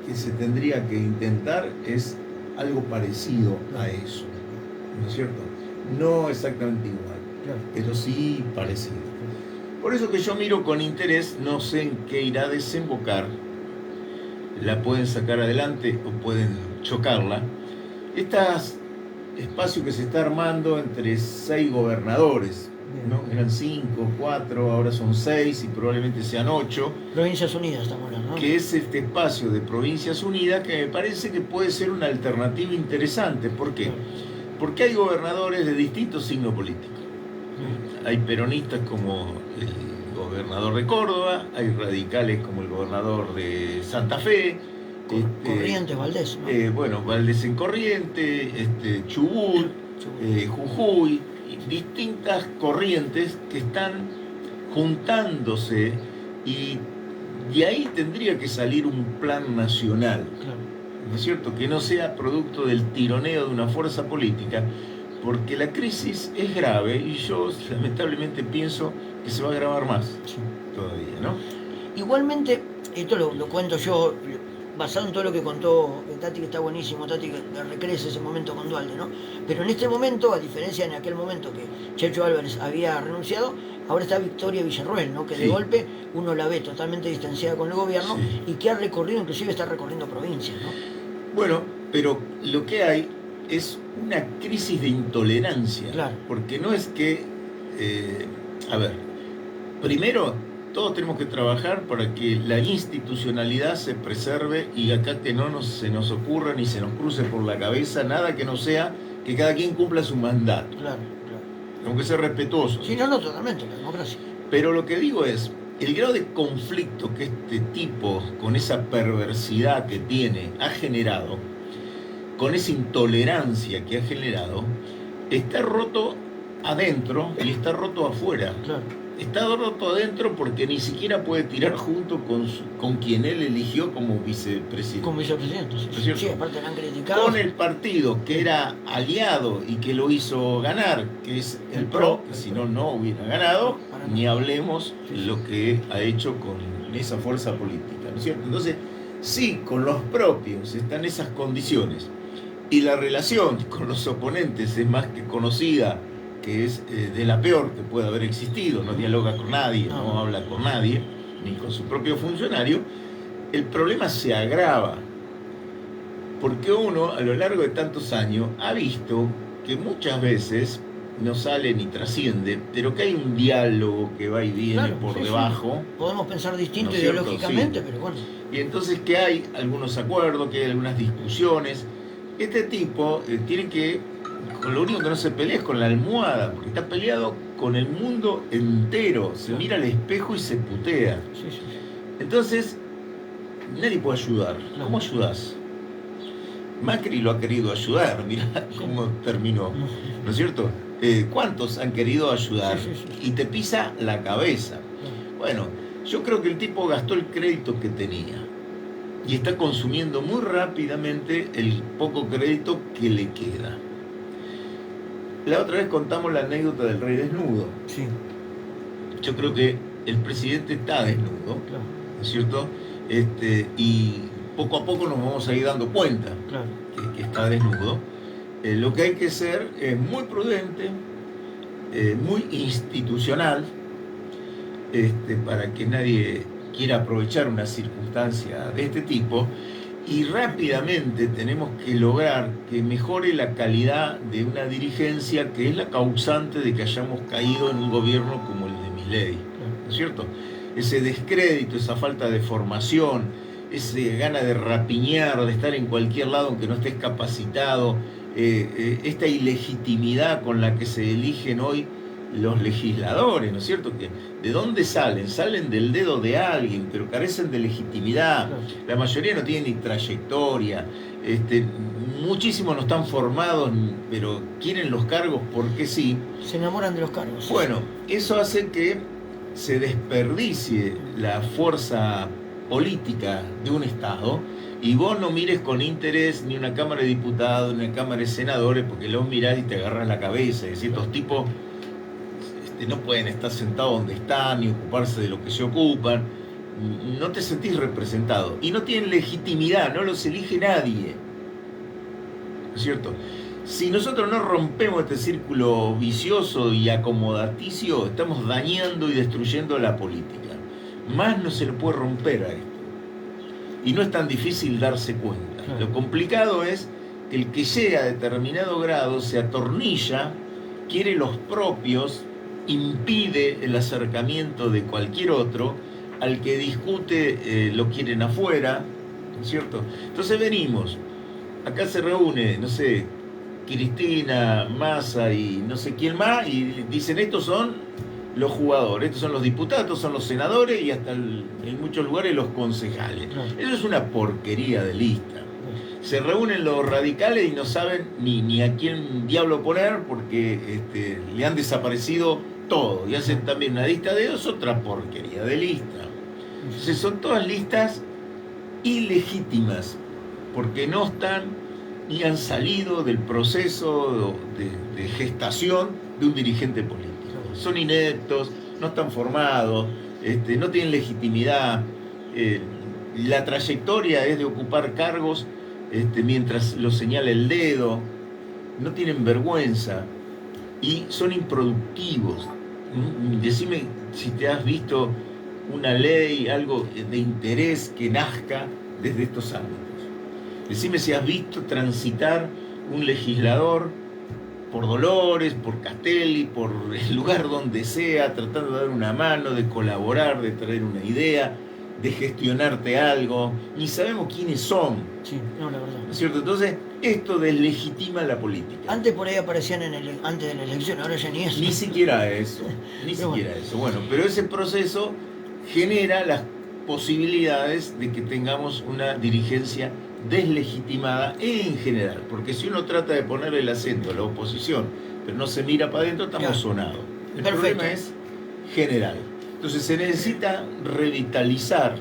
que se tendría que intentar es algo parecido a eso, ¿no es cierto? No exactamente igual, Claro. pero sí parecido. Por eso que yo miro con interés, no sé en qué irá a desembocar, la pueden sacar adelante o pueden chocarla, estas espacio que se está armando entre 6 gobernadores, ¿no? Eran 5, 4, ahora son 6 y probablemente sean 8. Provincias Unidas estamos hablando, ¿no? Que es este espacio de Provincias Unidas, que me parece que puede ser una alternativa interesante. ¿Por qué? Porque hay gobernadores de distintos signos políticos. Hay peronistas como el gobernador de Córdoba, hay radicales como el gobernador de Santa Fe, Corrientes, Valdés, ¿no? bueno, Valdés en Corrientes, Chubut, Jujuy, distintas corrientes que están juntándose, y de ahí tendría que salir un plan nacional, Claro. ¿no es cierto? Que no sea producto del tironeo de una fuerza política, porque la crisis es grave y yo lamentablemente pienso que se va a agravar más Sí. todavía, ¿no? Igualmente, esto lo cuento yo, basado en todo lo que contó Tati, que está buenísimo, Tati, que recrece ese momento con Duhalde, ¿no? Pero en este momento, a diferencia en aquel momento que Checho Álvarez había renunciado, ahora está Victoria Villarroel, ¿no? Que de golpe uno la ve totalmente distanciada con el gobierno, y que ha recorrido, inclusive está recorriendo provincias, ¿no? Bueno, pero lo que hay es una crisis de intolerancia, Claro. Porque no es que, a ver, primero todos tenemos que trabajar para que la institucionalidad se preserve, y acá que no se nos ocurra ni se nos cruce por la cabeza nada que no sea que cada quien cumpla su mandato. Claro, claro. Tenemos que ser respetuosos. Sí, no, totalmente, la democracia. Pero lo que digo es, el grado de conflicto que este tipo, con esa perversidad que tiene, ha generado, con esa intolerancia que ha generado, está roto adentro y está roto afuera. Claro. Está roto adentro porque ni siquiera puede tirar junto con quien él eligió como vicepresidente. Como vicepresidente, sí. Sí, aparte la han criticado. Con el partido que era aliado y que lo hizo ganar, que es el PRO, que si no, no hubiera ganado, ni hablemos lo que ha hecho con esa fuerza política, ¿no es cierto? Entonces, sí, con los propios están esas condiciones, y la relación con los oponentes es más que conocida, que es de la peor que puede haber existido, no dialoga con nadie, no habla con nadie, ni con su propio funcionario. El problema se agrava, porque uno a lo largo de tantos años ha visto que muchas veces no sale ni trasciende, pero que hay un diálogo que va y viene por debajo. Sí. Podemos pensar distinto, ¿no ideológicamente, sí. Pero bueno. Y entonces que hay algunos acuerdos, que hay algunas discusiones. Este tipo tiene que, con lo único que no se pelea es con la almohada, porque está peleado con el mundo entero, se mira al espejo y se putea. Sí. Entonces, nadie puede ayudar. ¿Cómo ayudás? Macri lo ha querido ayudar, mirá cómo terminó, ¿no es cierto? ¿Cuántos han querido ayudar? Y te pisa la cabeza. Bueno, yo creo que el tipo gastó el crédito que tenía. y está consumiendo muy rápidamente el poco crédito que le queda. La otra vez contamos la anécdota del rey desnudo. Sí. Yo creo que el presidente está desnudo, Claro. ¿no es cierto? Y poco a poco nos vamos a ir dando cuenta Claro. que está desnudo. Lo que hay que ser es muy prudente, muy institucional, para que nadie quiera aprovechar una circunstancia de este tipo, y rápidamente tenemos que lograr que mejore la calidad de una dirigencia que es la causante de que hayamos caído en un gobierno como el de Milei, ¿no es cierto? Ese descrédito, esa falta de formación, esa gana de rapiñar, de estar en cualquier lado aunque no estés capacitado, esta ilegitimidad con la que se eligen hoy los legisladores, ¿no es cierto? ¿De dónde salen? Salen del dedo de alguien, pero carecen de legitimidad. Claro. La mayoría no tienen ni trayectoria, muchísimos no están formados, pero quieren los cargos porque sí. Se enamoran de los cargos. Bueno, eso hace que se desperdicie la fuerza política de un Estado, y vos no mires con interés ni una Cámara de Diputados, ni una Cámara de Senadores, porque los mirás y te agarras la cabeza. Es decir, estos tipos no pueden estar sentados donde están ni ocuparse de lo que se ocupan. No te sentís representado y no tienen legitimidad, no los elige nadie, ¿no es cierto? Si nosotros no rompemos este círculo vicioso y acomodaticio, estamos dañando y destruyendo la política. Más no se le puede romper a esto, y no es tan difícil darse cuenta. Claro. Lo complicado es que el que llega a determinado grado se atornilla, quiere los propios, impide el acercamiento de cualquier otro, al que discute lo quieren afuera, ¿no es cierto? Entonces venimos, acá se reúne, no sé, Cristina, Massa y no sé quién más, y dicen estos son los jugadores, estos son los diputados, estos son los senadores y hasta en muchos lugares los concejales. Claro. Eso es una porquería de lista. Se reúnen los radicales y no saben ni a quién diablo poner porque le han desaparecido todo, y hacen también una lista de dos, otra porquería de lista. Entonces son todas listas ilegítimas porque no están ni han salido del proceso de gestación de un dirigente político. Son ineptos, no están formados, no tienen legitimidad, la trayectoria es de ocupar cargos mientras los señala el dedo, no tienen vergüenza y son improductivos. Decime si te has visto una ley, algo de interés que nazca desde estos ámbitos. Decime si has visto transitar un legislador por Dolores, por Castelli, por el lugar donde sea, tratando de dar una mano, de colaborar, de traer una idea, de gestionarte algo. Ni sabemos quiénes son. Sí, no, la verdad. ¿No es cierto? Entonces, esto deslegitima la política. Antes por ahí aparecían antes de la elección, ahora ya ni eso. Ni siquiera eso. Ni Pero siquiera eso. Bueno, pero ese proceso genera las posibilidades de que tengamos una dirigencia deslegitimada en general, porque si uno trata de poner el acento a la oposición, pero no se mira para adentro, estamos sonados. El problema es general. Entonces se necesita revitalizar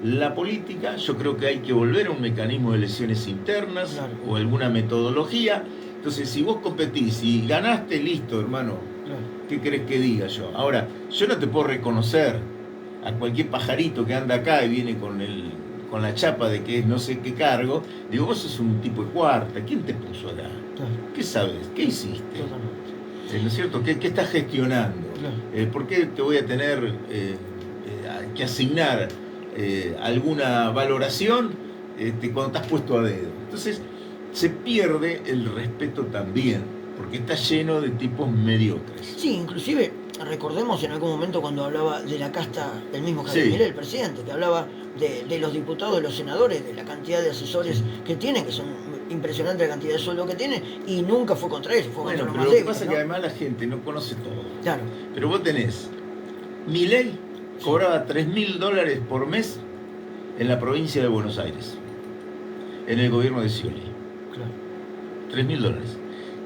la política. Yo creo que hay que volver a un mecanismo de elecciones internas, claro, o alguna metodología. Entonces si vos competís y ganaste, listo, hermano, claro, ¿qué querés que diga yo? Ahora, yo no te puedo reconocer a cualquier pajarito que anda acá y viene con la chapa de que es no sé qué cargo. Digo, vos sos un tipo de cuarta, ¿quién te puso acá? Claro. ¿Qué sabes? ¿Qué hiciste? ¿No es cierto? ¿Qué estás gestionando? Claro. ¿Por qué te voy a tener que asignar alguna valoración cuando estás puesto a dedo? Entonces se pierde el respeto también, porque está lleno de tipos mediocres. Sí, inclusive recordemos en algún momento cuando hablaba de la casta del mismo Javier Milei, el presidente, que hablaba de los diputados, de los senadores, de la cantidad de asesores que tienen, que son impresionantes la cantidad de sueldo que tienen, y nunca fue contra ellos, fue contra los más débiles. Lo que pasa es que además la gente no conoce todo. Claro. Pero vos tenés, Milei cobraba $3.000 por mes en la provincia de Buenos Aires, en el gobierno de Scioli. Claro. $3.000.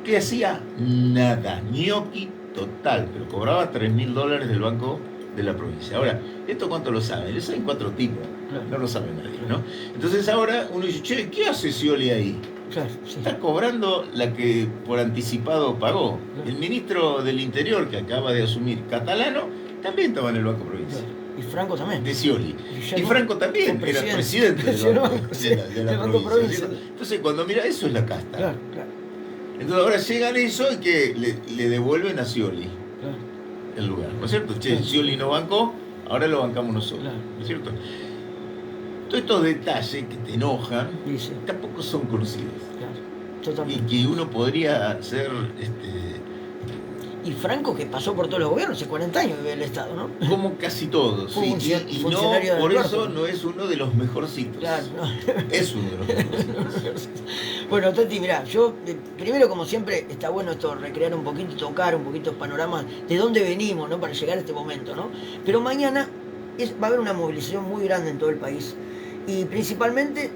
¿Qué hacía? Nada, ñoqui total, pero cobraba $3.000 del banco de la provincia. Ahora, ¿esto cuánto lo saben? Lo saben 4 tipos. Claro. No lo sabe nadie, ¿no? Entonces ahora uno dice, che, ¿qué hace Scioli ahí? Claro, sí. Está cobrando la que por anticipado pagó. Claro. El ministro del Interior, que acaba de asumir, Catalano, también estaba en el Banco Provincia. Claro. Y Franco también. De Scioli. Y Y Franco también fue era presidente. presidente del banco, de la Banco provincia. Entonces cuando mira eso es la casta. Claro, claro. Entonces ahora llegan eso y que le devuelven a Scioli Claro. el lugar, ¿no es cierto? Che, Claro. Scioli no bancó, ahora lo bancamos nosotros, Claro. ¿no es cierto? Todos estos detalles que te enojan Sí, sí. tampoco son conocidos. Claro. Y Totalmente. que uno podría ser Y Franco, que pasó por todos los gobiernos, hace 40 años vive el Estado, ¿no? como casi todos, Fue sí, y no, funcionario de por Alberto. eso no es uno de los mejorcitos. Claro, no. Es uno de los mejorcitos. Bueno, Tati, mirá, yo primero, como siempre, está bueno esto, recrear un poquito, tocar un poquito panoramas de dónde venimos, ¿no? Para llegar a este momento, ¿no? Pero mañana va a haber una movilización muy grande en todo el país. Y principalmente,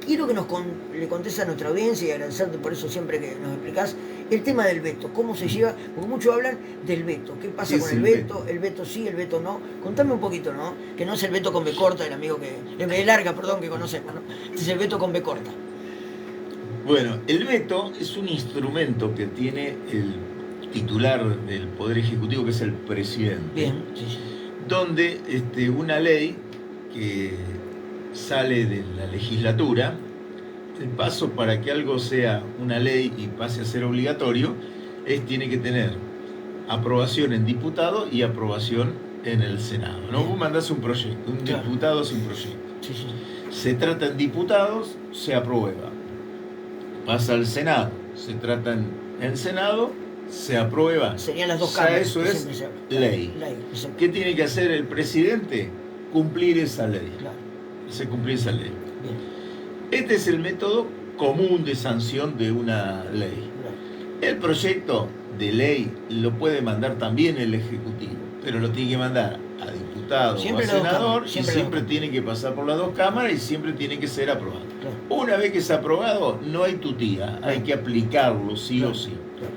quiero que le contestes a nuestra audiencia y agradecerte por eso siempre que nos explicás el tema del veto, cómo se lleva, porque muchos hablan del veto, qué pasa ¿Qué con es el el veto? El veto sí, el veto no. Contame un poquito, ¿no? Que no es el veto con B corta, el amigo B larga, perdón, que conocemos, ¿no? Este es el veto con B corta. Bueno, el veto es un instrumento que tiene el titular del Poder Ejecutivo, que es el presidente. Bien, sí, sí. Donde una ley que sale de la legislatura, el paso para que algo sea una ley y pase a ser obligatorio, tiene que tener aprobación en diputado y aprobación en el Senado, ¿no? Vos mandás un proyecto, un Claro. diputado hace un proyecto. Sí, sí. Se trata en diputados, se aprueba. Pasa al Senado, se trata en Senado, se aprueba. Serían las dos Ya cámaras. eso que es siempre se habla. ley. Exacto. ¿Qué tiene que hacer el presidente? Cumplir esa ley. Claro. Se cumplir esa ley. Bien. Este es el método común de sanción de una ley. Claro. El proyecto de ley lo puede mandar también el Ejecutivo, pero lo tiene que mandar a diputado Siempre o a las dos senador cámaras, y siempre siempre las dos. tiene que pasar por las dos cámaras y siempre tiene que ser aprobado. Claro. Una vez que es aprobado, no hay tutía, hay que aplicarlo sí Claro. o sí. Claro.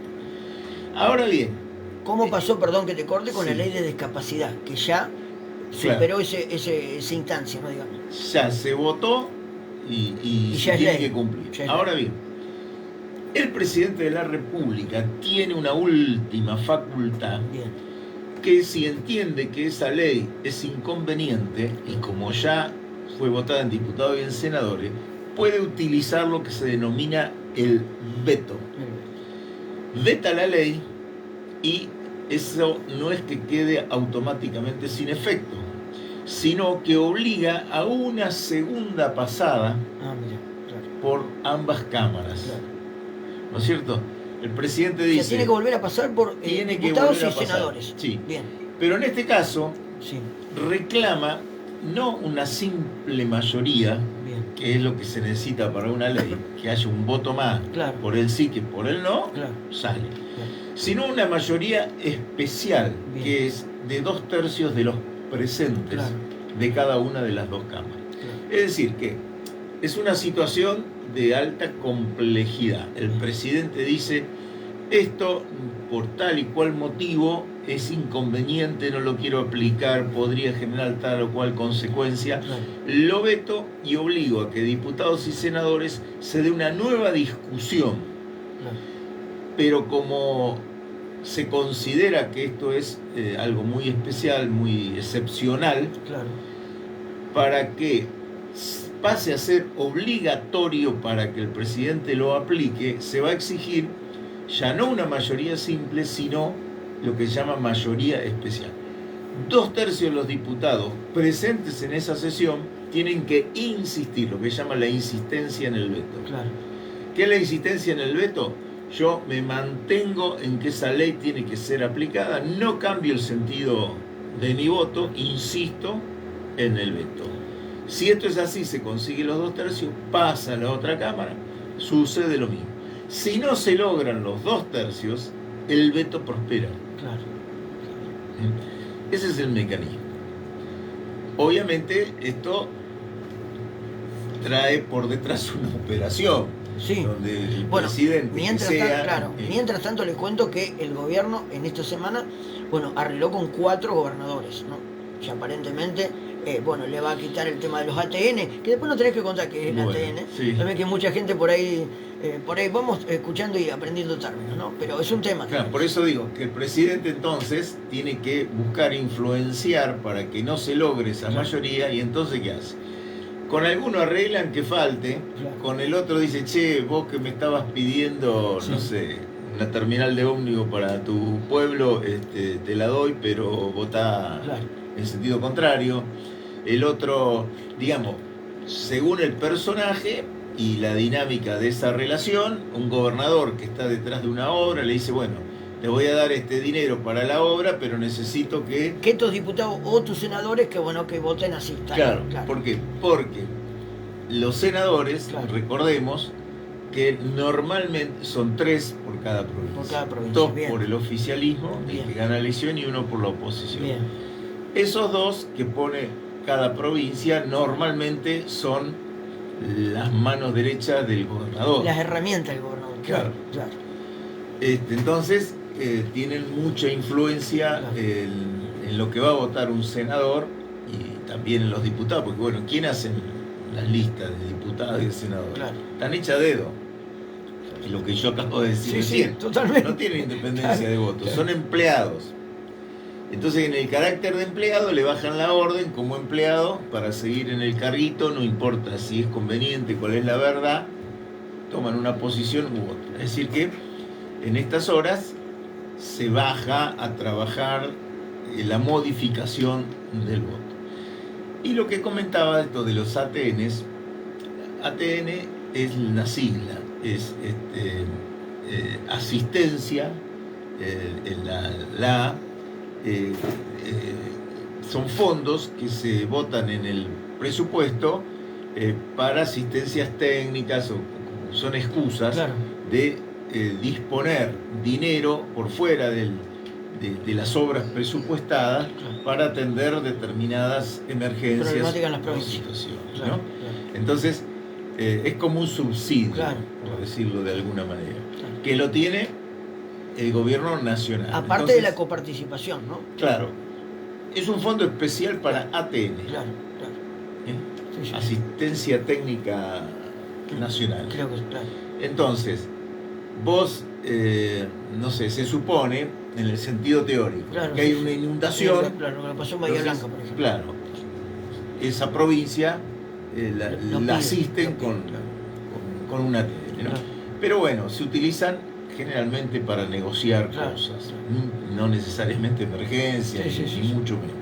Ahora bien, ¿Cómo pasó, perdón que te corte, con sí. la ley de discapacidad? Que ya superó esa instancia, ¿no? Digamos. ya se votó y ya se es tiene ley. que cumplir. Ya es Ahora bien, el presidente de la República tiene una última facultad Bien. que si entiende que esa ley es inconveniente y como ya fue votada en diputados y en senadores, puede utilizar lo que se denomina el veto. Veta la ley y eso no es que quede automáticamente sin efecto, sino que obliga a una segunda pasada Ah, mira, claro. por ambas cámaras. Claro. ¿No es cierto? El presidente O sea, dice... tiene que volver a pasar por tiene que diputados volver a y pasar. senadores. Sí. Bien. Pero en este caso Sí. reclama no una simple mayoría, Bien. que es lo que se necesita para una ley, que haya un voto más Claro. por el sí que por el no, Claro. sale. Claro. Sino una mayoría especial, Bien. que es de 2/3 de los presentes Claro. de cada una de las dos cámaras. Claro. Es decir, que es una situación de alta complejidad. El presidente dice, esto por tal y cual motivo es inconveniente, no lo quiero aplicar, podría generar tal o cual consecuencia, Claro. lo veto y obligo a que diputados y senadores se dé una nueva discusión. Claro. Pero como se considera que esto es algo muy especial, muy excepcional, Claro. para que pase a ser obligatorio para que el presidente lo aplique, se va a exigir ya no una mayoría simple, sino lo que se llama mayoría especial. 2/3 de los diputados presentes en esa sesión tienen que insistir, lo que se llama la insistencia en el veto. Claro. ¿Qué es la insistencia en el veto? Yo me mantengo en que esa ley tiene que ser aplicada, no cambio el sentido de mi voto, insisto en el veto. Si esto es así, se consigue los 2/3, pasa a la otra cámara, sucede lo mismo. Si no se logran los 2/3, el veto prospera. Claro. Ese es el mecanismo. Obviamente esto trae por detrás una operación, Sí. donde el Bueno, presidente mientras, que sea, claro, mientras tanto les cuento que el gobierno en esta semana, bueno, arregló con 4 gobernadores, ¿no? Que aparentemente bueno, le va a quitar el tema de los ATN, que después no tenés que contar qué es el ATN. Sí. También que mucha gente por ahí vamos escuchando y aprendiendo términos, ¿no? Pero es un tema. Claro, por eso digo que el presidente entonces tiene que buscar influenciar para que no se logre esa mayoría, y entonces ¿qué hace? Con alguno arreglan que falte, con el otro dice, che, vos que me estabas pidiendo, no sé, una terminal de ómnibus para tu pueblo, te la doy, pero votá en sentido contrario. El otro, digamos, según el personaje y la dinámica de esa relación, un gobernador que está detrás de una obra le dice, bueno, te voy a dar este dinero para la obra, pero necesito que estos diputados o tus senadores que voten así. Claro. ¿Por qué? Porque los senadores, recordemos, que normalmente son 3 por cada provincia. 2 por el oficialismo, el que gana la elección, y 1 por la oposición. Esos 2 que pone cada provincia normalmente son las manos derechas del gobernador. Las herramientas del gobernador. Claro. Entonces, tienen mucha influencia en lo que va a votar un senador y también en los diputados, porque bueno, ¿quién hace las listas de diputados y de senadores? Están hechas a dedo. Es lo que yo acabo de decir recién. Totalmente. No tienen independencia de voto, son empleados. Entonces, en el carácter de empleado le bajan la orden como empleado para seguir en el carrito, no importa si es conveniente, cuál es la verdad, toman una posición u otra. Es decir que en estas horas se baja a trabajar la modificación del voto. Y lo que comentaba esto de los ATNs, ATN es una sigla, es asistencia, son fondos que se votan en el presupuesto para asistencias técnicas, o son excusas de disponer dinero por fuera de las obras presupuestadas para atender determinadas emergencias o situaciones, ¿no? Entonces, es como un subsidio, por decirlo de alguna manera, que lo tiene el gobierno nacional. Aparte entonces, de la coparticipación, ¿no? Claro. Es un fondo especial para ATN. Asistencia Técnica Nacional. Creo que Entonces, vos, no sé, se supone, en el sentido teórico, que hay una inundación. Lo pasó en Bahía Blanca, por ejemplo. Claro. Esa provincia la asisten con una ATN, ¿no? Pero bueno, se utilizan generalmente para negociar cosas, no necesariamente emergencias, ni mucho menos.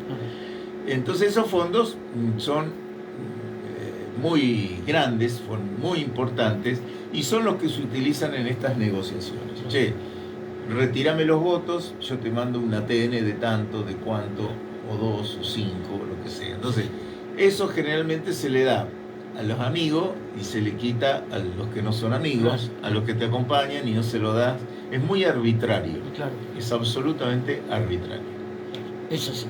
Entonces esos fondos son muy grandes, son muy importantes y son los que se utilizan en estas negociaciones. Che, retírame los votos, yo te mando un ATN de tanto, de cuánto, o 2 o 5, lo que sea. Entonces, eso generalmente se le da a los amigos y se le quita a los que no son amigos, a los que te acompañan y no se lo das. Es muy arbitrario, es absolutamente arbitrario. Eso sí.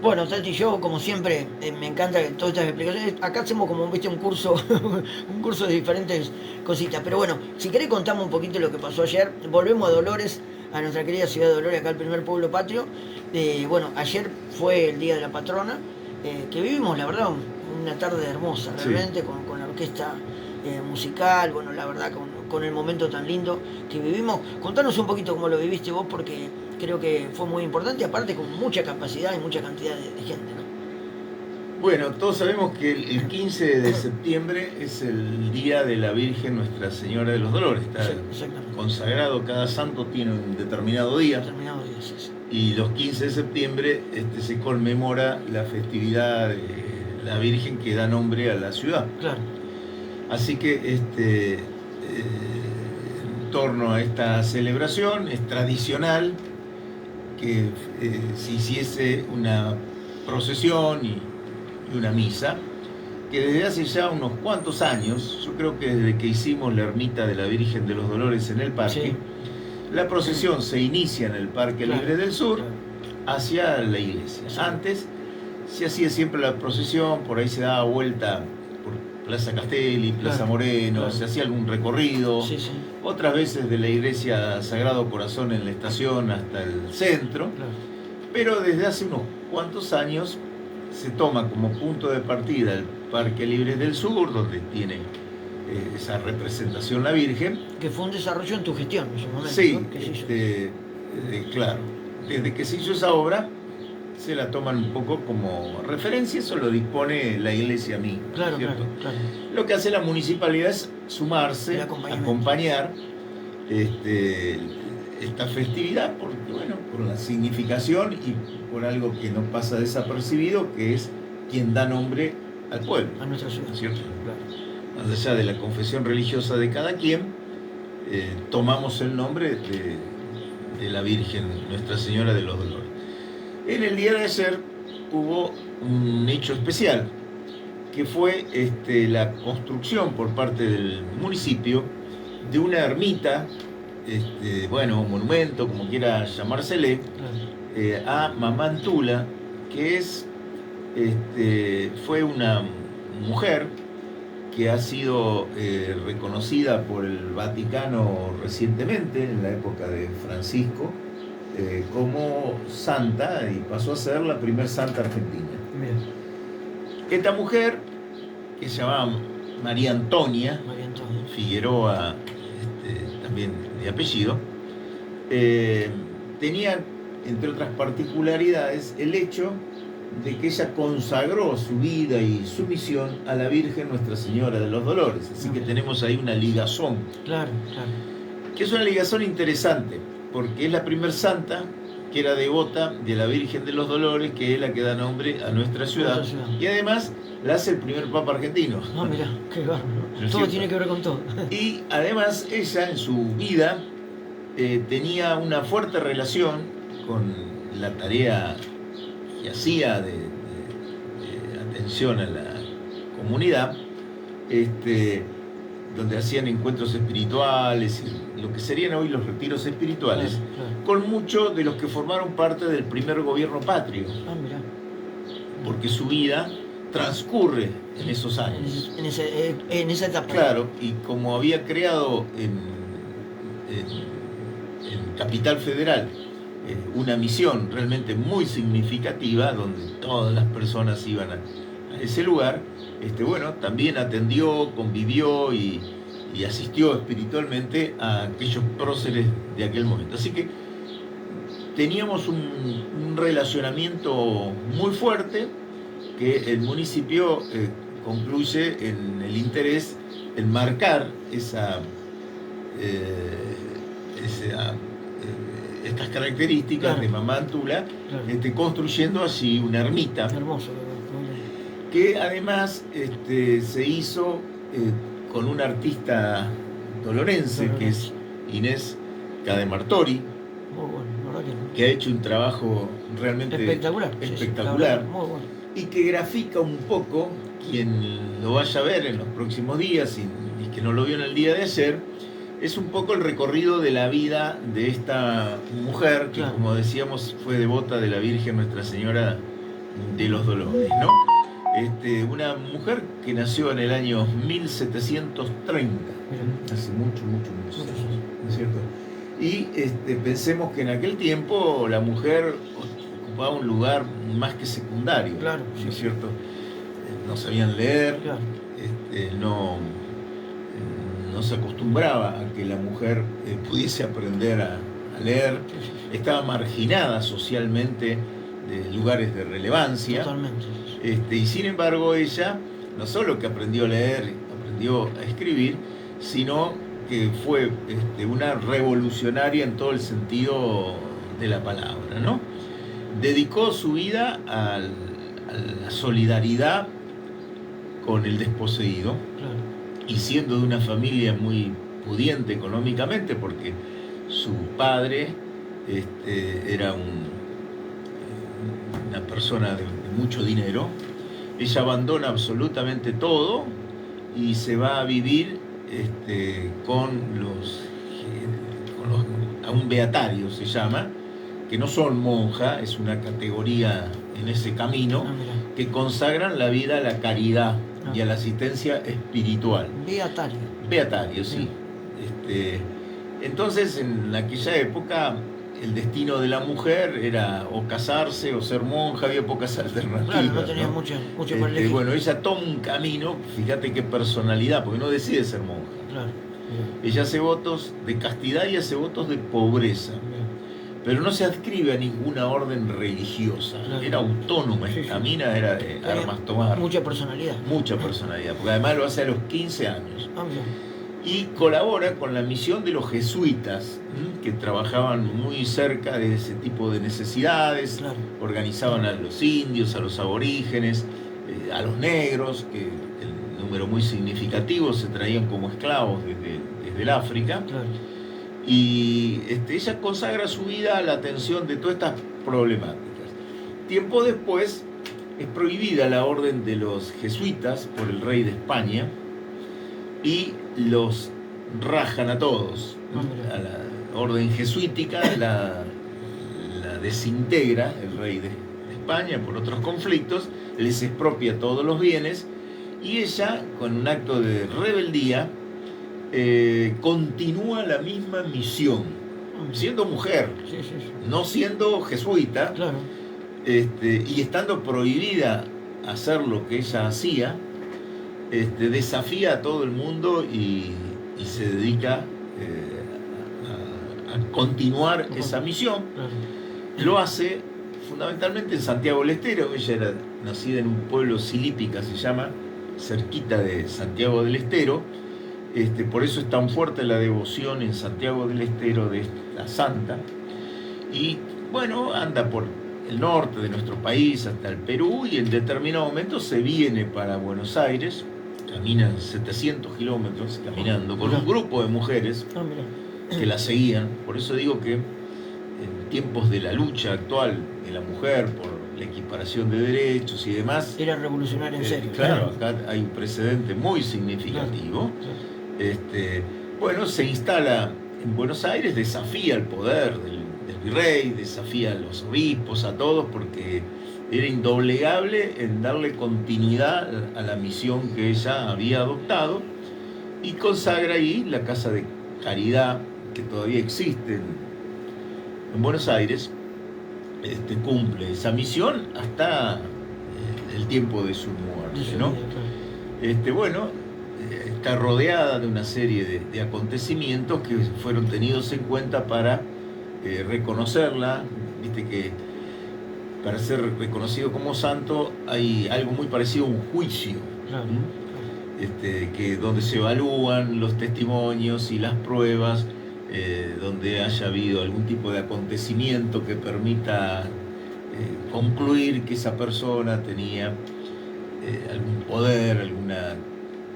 Bueno, Tati, yo como siempre me encanta todas estas explicaciones. Acá hacemos como un curso un curso de diferentes cositas. Pero bueno, si querés contame un poquito lo que pasó ayer. Volvemos a Dolores, a nuestra querida ciudad de Dolores, acá el primer pueblo patrio. Bueno, ayer fue el Día de la Patrona, que vivimos, la verdad, una tarde hermosa, realmente, con la orquesta musical, bueno, la verdad, con el momento tan lindo que vivimos. Contanos un poquito cómo lo viviste vos, porque creo que fue muy importante, aparte con mucha capacidad y mucha cantidad de gente, ¿no? Bueno, todos sabemos que el 15 de septiembre es el Día de la Virgen Nuestra Señora de los Dolores. Está consagrado, cada santo tiene un determinado día. Y los 15 de septiembre se conmemora la festividad de la Virgen que da nombre a la ciudad. Así que en torno a esta celebración es tradicional que se hiciese una procesión y una misa, que desde hace ya unos cuantos años, yo creo que desde que hicimos la ermita de la Virgen de los Dolores en el parque, la procesión se inicia en el Parque Libre del Sur hacia la iglesia. Antes se hacía siempre la procesión, por ahí se daba vuelta por Plaza Castelli, Plaza Moreno, se hacía algún recorrido, otras veces de la iglesia Sagrado Corazón en la estación hasta el centro, pero desde hace unos cuantos años se toma como punto de partida el Parque Libre del Sur, donde tiene esa representación la Virgen. Que fue un desarrollo en tu gestión en ese momento. Sí, ¿no? ¿Qué se hizo? claro. Desde que se hizo esa obra, se la toman un poco como referencia, eso lo dispone la iglesia misma. Claro, ¿cierto? claro. Lo que hace la municipalidad es sumarse, acompañar esta festividad, porque, bueno, por la significación y por algo que no pasa desapercibido, que es quien da nombre al pueblo. A nuestra ciudad. ¿Cierto? Claro. Más allá de la confesión religiosa de cada quien, tomamos el nombre de la Virgen, Nuestra Señora de los Dolores. En el día de ayer hubo un hecho especial, que fue la construcción por parte del municipio de una ermita, bueno, un monumento, como quiera llamársele, a Mamá Antula, que fue una mujer que ha sido reconocida por el Vaticano recientemente, en la época de Francisco, como santa, y pasó a ser la primer santa argentina. Bien. Esta mujer, que se llamaba María Antonia Figueroa, también de apellido, tenía, entre otras particularidades, el hecho de que ella consagró su vida y su misión a la Virgen Nuestra Señora de los Dolores. Así que tenemos ahí una ligazón. Claro. Que es una ligazón interesante, porque es la primer santa que era devota de la Virgen de los Dolores, que es la que da nombre a nuestra ciudad. Y además la hace el primer Papa argentino. Ah, mira, qué bárbaro. ¿No Todo tiene que ver con todo. Y además ella en su vida tenía una fuerte relación con la tarea que hacía de atención a la comunidad, donde hacían encuentros espirituales, lo que serían hoy los retiros espirituales, claro. Con muchos de los que formaron parte del primer gobierno patrio. Ah, mira. Porque su vida transcurre en esos años. En esa etapa. Claro, y como había creado en Capital Federal una misión realmente muy significativa, donde todas las personas iban a ese lugar, bueno, también atendió, convivió y asistió espiritualmente a aquellos próceres de aquel momento. Así que teníamos un relacionamiento muy fuerte, que el municipio concluye en el interés en marcar estas características, claro, de Mamá Antula, claro, construyendo allí una ermita. Hermoso, que además se hizo con una artista dolorense, que es Inés Cademartori, que ha hecho un trabajo realmente espectacular, muy bueno, y que grafica un poco, quien lo vaya a ver en los próximos días y que no lo vio en el día de ayer, es un poco el recorrido de la vida de esta mujer que, claro, como decíamos, fue devota de la Virgen Nuestra Señora de los Dolores, ¿no? Una mujer que nació en el año 1730, hace mucho, ¿no es cierto? Y pensemos que en aquel tiempo la mujer ocupaba un lugar más que secundario, claro, ¿no es cierto? No sabían leer, claro, no se acostumbraba a que la mujer pudiese aprender a leer, estaba marginada socialmente de lugares de relevancia. Totalmente. Y sin embargo ella no solo que aprendió a leer, aprendió a escribir, sino que fue una revolucionaria en todo el sentido de la palabra, ¿no? Dedicó su vida a la solidaridad con el desposeído, claro, y siendo de una familia muy pudiente económicamente, porque su padre era una persona de mucho dinero, ella abandona absolutamente todo y se va a vivir a un beatario, se llama, que no son monjas, es una categoría en ese camino, que consagran la vida a la caridad y a la asistencia espiritual. Beatario. Beatario, sí. Entonces, en aquella época, el destino de la mujer era o casarse o ser monja, había pocas alternativas. Claro, no tenía ¿no? mucho para elegir. Bueno, ella toma un camino, fíjate qué personalidad, porque no decide ser monja. Claro. Ella hace votos de castidad y hace votos de pobreza. Pero no se adscribe a ninguna orden religiosa. Claro. Era autónoma, Sí, esta sí. mina era de armas tomar. Mucha personalidad. Mucha personalidad, porque además lo hace a los 15 años. Ah, mira. Y colabora con la misión de los jesuitas, que trabajaban muy cerca de ese tipo de necesidades, Claro. organizaban a los indios, a los aborígenes, a los negros, que el número muy significativo se traían como esclavos desde el África. Claro. Y ella consagra su vida a la atención de todas estas problemáticas. Tiempo después es prohibida la orden de los jesuitas por el rey de España y los rajan a todos. A la orden jesuítica la desintegra el rey de España por otros conflictos, les expropia todos los bienes y ella, con un acto de rebeldía, continúa la misma misión, siendo mujer, Sí, sí, sí. no siendo jesuita, Claro. y estando prohibida hacer lo que ella hacía, desafía a todo el mundo y se dedica a continuar esa misión. Claro. Lo hace fundamentalmente en Santiago del Estero. Ella era nacida en un pueblo Silípica, se llama, cerquita de Santiago del Estero. Por eso es tan fuerte la devoción en Santiago del Estero de la santa. Y bueno, anda por el norte de nuestro país hasta el Perú y en determinado momento se viene para Buenos Aires, camina 700 kilómetros caminando con un grupo de mujeres Ah, mira. que la seguían. Por eso digo que en tiempos de la lucha actual de la mujer por la equiparación de derechos y demás, Era revolucionario en serio. claro, acá hay un precedente muy significativo. Claro. Bueno, se instala en Buenos Aires, desafía el poder del virrey, desafía a los obispos, a todos, porque era indoblegable en darle continuidad a la misión que ella había adoptado, y consagra ahí la Casa de Caridad, que todavía existe en Buenos Aires. Cumple esa misión hasta el tiempo de su muerte, ¿no? Está rodeada de una serie de acontecimientos que fueron tenidos en cuenta para reconocerla. Viste que para ser reconocido como santo hay algo muy parecido a un juicio, Claro. Donde se evalúan los testimonios y las pruebas, donde haya habido algún tipo de acontecimiento que permita concluir que esa persona tenía algún poder, alguna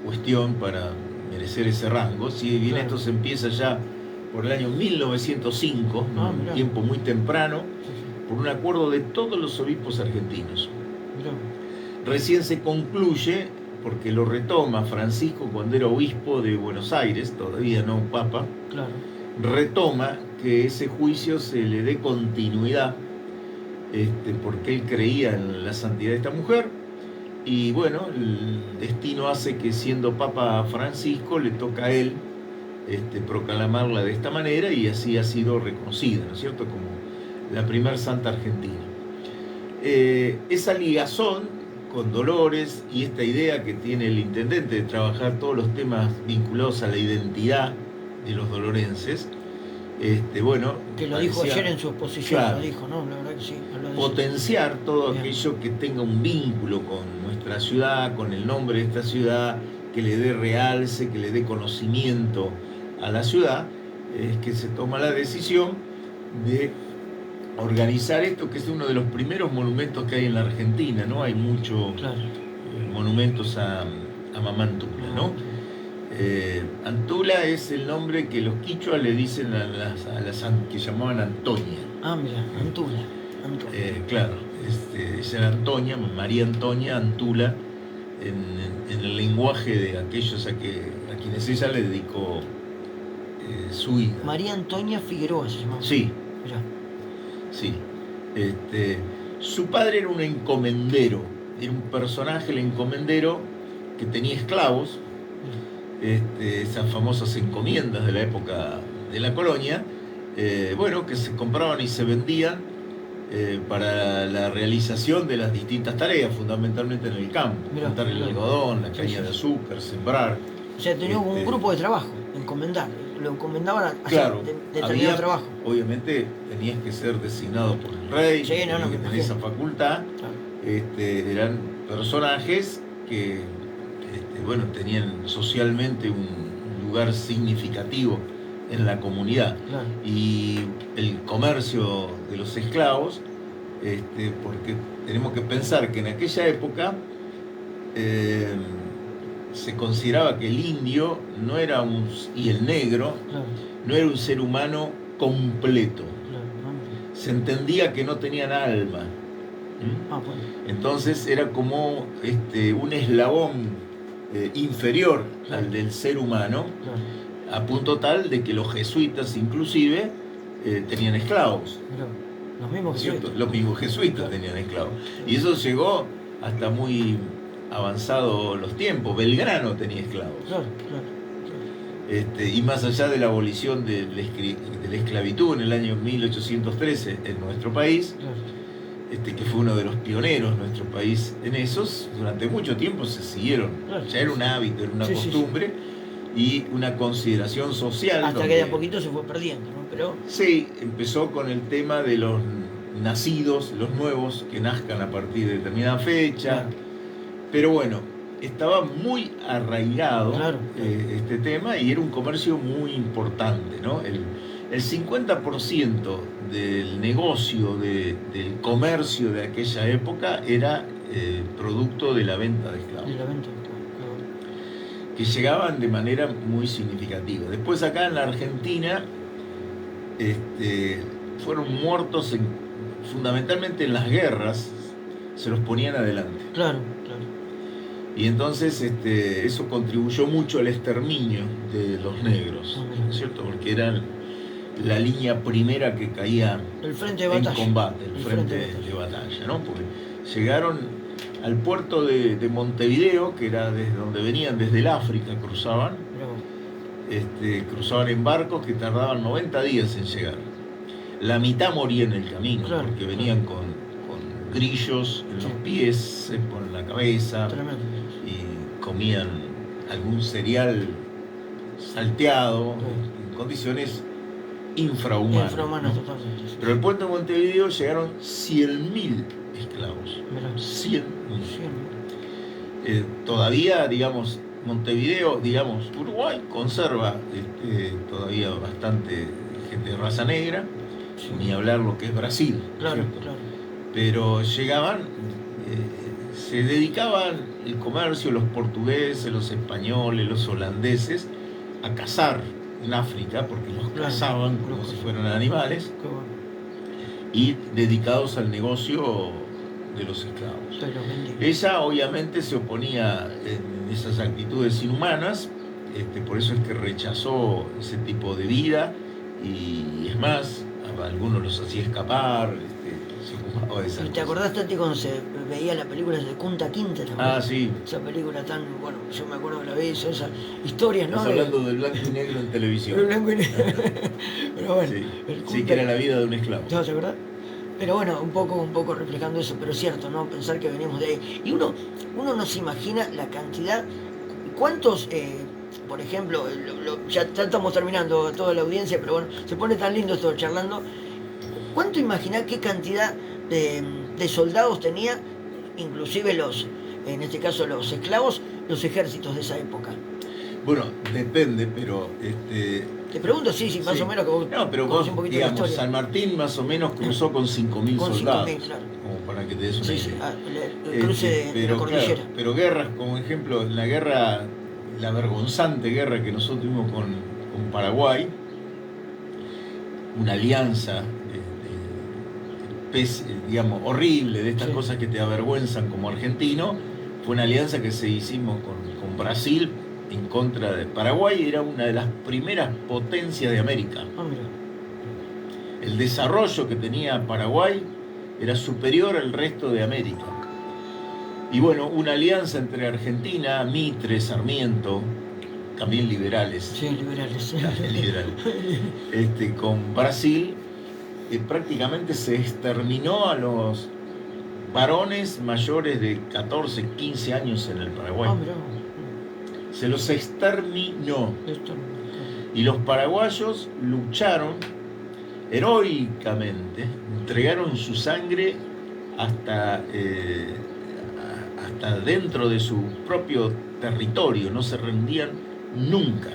cuestión para merecer ese rango. Si bien Claro. esto se empieza ya por el año 1905, un mirá. tiempo muy temprano, Sí, por un acuerdo de todos los obispos argentinos. mirá. Recién se concluye, porque lo retoma Francisco cuando era obispo de Buenos Aires, todavía no papa, Claro. retoma que ese juicio se le dé continuidad, porque él creía en la santidad de esta mujer. Y bueno, el destino hace que, siendo Papa Francisco, le toca a él proclamarla de esta manera, y así ha sido reconocida, ¿no es cierto?, como la primer santa argentina. Esa ligazón con Dolores y esta idea que tiene el intendente de trabajar todos los temas vinculados a la identidad de los dolorenses, Que lo dijo parecía, ayer en su exposición, claro, lo dijo, ¿no? La verdad que sí. habló de eso. potenciar todo Bien. aquello que tenga un vínculo con nuestra ciudad, con el nombre de esta ciudad, que le dé realce, que le dé conocimiento a la ciudad. Es que se toma la decisión de organizar esto, que es uno de los primeros monumentos que hay en la Argentina, ¿no? Hay muchos Claro. monumentos a Mamá Antula, ¿no? Antula es el nombre que los quichuas le dicen a las que llamaban Antonia. Ah, mira, Antula. Claro, esa era Antonia, María Antonia Antula, en el lenguaje de aquellos a quienes ella le dedicó su hija. María Antonia Figueroa se llamaba. Sí, Mirá. sí. Su padre era un encomendero, era un personaje, el encomendero, que tenía esclavos, esas famosas encomiendas de la época de la colonia, bueno, que se compraban y se vendían para la realización de las distintas tareas, fundamentalmente en el campo, plantar el algodón, la caña de azúcar, sembrar. O sea, tenía un grupo de trabajo, encomendar, lo encomendaban a claro, hacer determinado trabajo. Obviamente tenías que ser designado por el rey, sí, no, que tener esa facultad. Claro. Eran personajes que bueno, tenían socialmente un lugar significativo en la comunidad. Claro. Y el comercio de los esclavos, porque tenemos que pensar que en aquella época se consideraba que el indio no era y el negro, claro, no era un ser humano completo. Claro. Se entendía que no tenían alma. Bueno. Entonces era como un eslabón inferior, claro, al del ser humano, claro, a punto tal de que los jesuitas inclusive tenían esclavos. Pero los mismos jesuitas. Los mismos jesuitas tenían esclavos. Y eso llegó hasta muy avanzado los tiempos. Belgrano tenía esclavos. Claro, claro. Y más allá de la abolición de la esclavitud en el año 1813 en nuestro país, claro, que fue uno de los pioneros en nuestro país en esos, durante mucho tiempo se siguieron. Claro. Ya era un hábito, era una costumbre y una consideración social. Hasta que de a poquito se fue perdiendo, ¿no? Pero... Sí, empezó con el tema de los nacidos, los nuevos, que nazcan a partir de determinada fecha. Claro. Pero bueno, estaba muy arraigado, claro, este tema, y era un comercio muy importante, ¿no? El 50% del negocio del comercio de aquella época era producto de la venta de esclavos. De la venta de esclavos, claro. Que llegaban de manera muy significativa. Después acá en la Argentina fueron muertos fundamentalmente en las guerras, se los ponían adelante. Claro, claro. Y entonces eso contribuyó mucho al exterminio de los negros, ¿cierto? Porque eran la línea primera que caía el frente de batalla, en combate, el frente de batalla, ¿no? Porque llegaron al puerto de Montevideo, que era desde donde venían, desde el África cruzaban, cruzaban en barcos que tardaban 90 días en llegar. La mitad moría en el camino, claro, porque venían con grillos en los pies, cepo en la cabeza. Tremendo. Y comían algún cereal salteado, en condiciones infrahumanas. Infrahumanas, totalmente. Pero al puerto de Montevideo llegaron 100.000 esclavos. 100.000. Todavía, digamos, Montevideo, digamos, Uruguay conserva todavía bastante gente de raza negra, sí, ni hablar lo que es Brasil. Claro, ¿cierto? Claro. Pero llegaban, se dedicaban el comercio, los portugueses, los españoles, los holandeses, a cazar en África, porque los cazaban como si fueran animales, y dedicados al negocio de los esclavos. Ella obviamente se oponía en esas actitudes inhumanas, por eso es que rechazó ese tipo de vida, y es más, a algunos los hacía escapar. ¿Y te acordás, Tati, cuando se veía la película de Kunta Kinte? Ah, sí. Esa película tan, bueno, yo me acuerdo que la vi, esas historias, ¿no? Estás hablando del blanco y negro en televisión. El blanco y negro. Pero bueno. Sí, que era la vida de un esclavo. ¿Te acordás? Pero bueno, un poco reflejando eso, pero es cierto, ¿no? Pensar que venimos de ahí. Y uno no se imagina la cantidad, cuántos... por ejemplo, ya estamos terminando toda la audiencia, pero bueno, se pone tan lindo esto charlando. ¿Cuánto imaginás qué cantidad de soldados tenía, inclusive en este caso los esclavos, los ejércitos de esa época? Bueno, depende, pero... Te pregunto, sí, más o menos que vos... No, pero vos, un digamos, de San Martín más o menos cruzó con 5.000 soldados. 5.000, claro. Como para que te des una idea. Sí, el cruce de la cordillera. Claro, pero guerras, como ejemplo, la vergonzante guerra que nosotros tuvimos con Paraguay, una alianza digamos, horrible, de estas cosas que te avergüenzan como argentino, fue una alianza que se hicimos con Brasil en contra de Paraguay. Era una de las primeras potencias de América. El desarrollo que tenía Paraguay era superior al resto de América. Y bueno, una alianza entre Argentina, Mitre, Sarmiento, también liberales. Sí, liberales. También liberales. Con Brasil, prácticamente se exterminó a los varones mayores de 14, 15 años en el Paraguay. Ah, mirá. Se los exterminó. Esto, Y los paraguayos lucharon heroicamente, entregaron su sangre hasta dentro de su propio territorio, no se rendían nunca.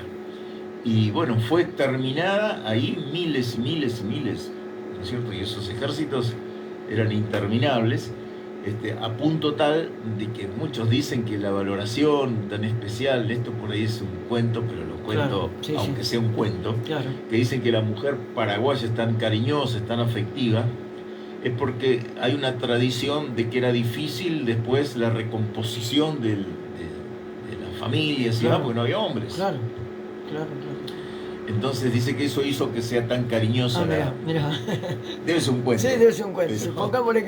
Y bueno, fue exterminada ahí miles y miles y miles, ¿no es cierto? Y esos ejércitos eran interminables, a punto tal de que muchos dicen que la valoración tan especial, esto por ahí es un cuento, pero lo cuento, claro, sí, aunque sí. sea un cuento, Claro. que dicen que la mujer paraguaya es tan cariñosa, es tan afectiva, es porque hay una tradición de que era difícil después la recomposición de las familias, Claro. porque no había hombres. Claro. Entonces dice que eso hizo que sea tan cariñosa. Mirá. Debe ser un cuento. Sí, debe ser un cuento.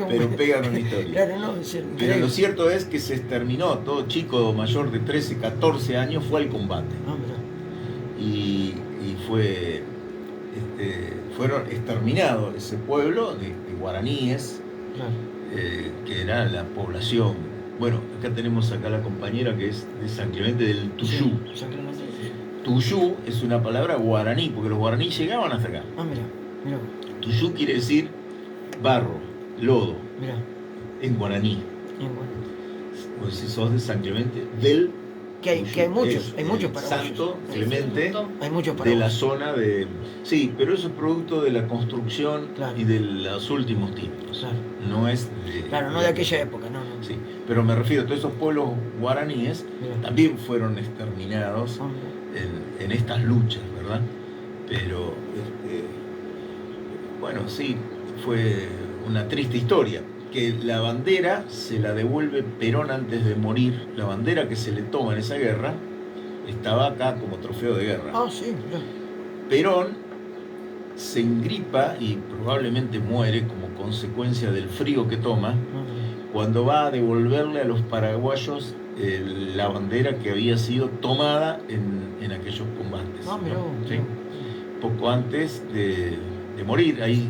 Pero pegan una historia. Claro, no, pero lo cierto es que se exterminó. Todo chico mayor de 13, 14 años fue al combate. Ah, mirá. Y fueron exterminados ese pueblo de guaraníes, Claro. que era la población. Bueno, acá tenemos la compañera que es de San Clemente del Tuyú. Sí, San Clemente. Tuyú es una palabra guaraní, porque los guaraní llegaban hasta acá. Ah, mirá. Tuyú quiere decir barro, lodo, Mirá. en guaraní. Bien, bueno. O si sos de San Clemente del Que hay muchos, hay muchos paraguayos. Santo Clemente, Hay muchos de paraguayos. la zona de... Sí, pero eso es producto de la construcción, claro, y de los últimos tiempos. Claro. No es de... Claro, no de aquella época, no. Sí, pero me refiero a todos esos pueblos guaraníes, Mirá. también fueron exterminados en estas luchas, ¿verdad? Pero, bueno, sí, fue una triste historia. Que la bandera se la devuelve Perón antes de morir. La bandera que se le toma en esa guerra estaba acá como trofeo de guerra. Ah, sí, mirá. Perón se engripa y probablemente muere como consecuencia del frío que toma cuando va a devolverle a los paraguayos la bandera que había sido tomada en aquellos combates. Ah, mirá, ¿no? ¿Sí? Poco antes de morir, ahí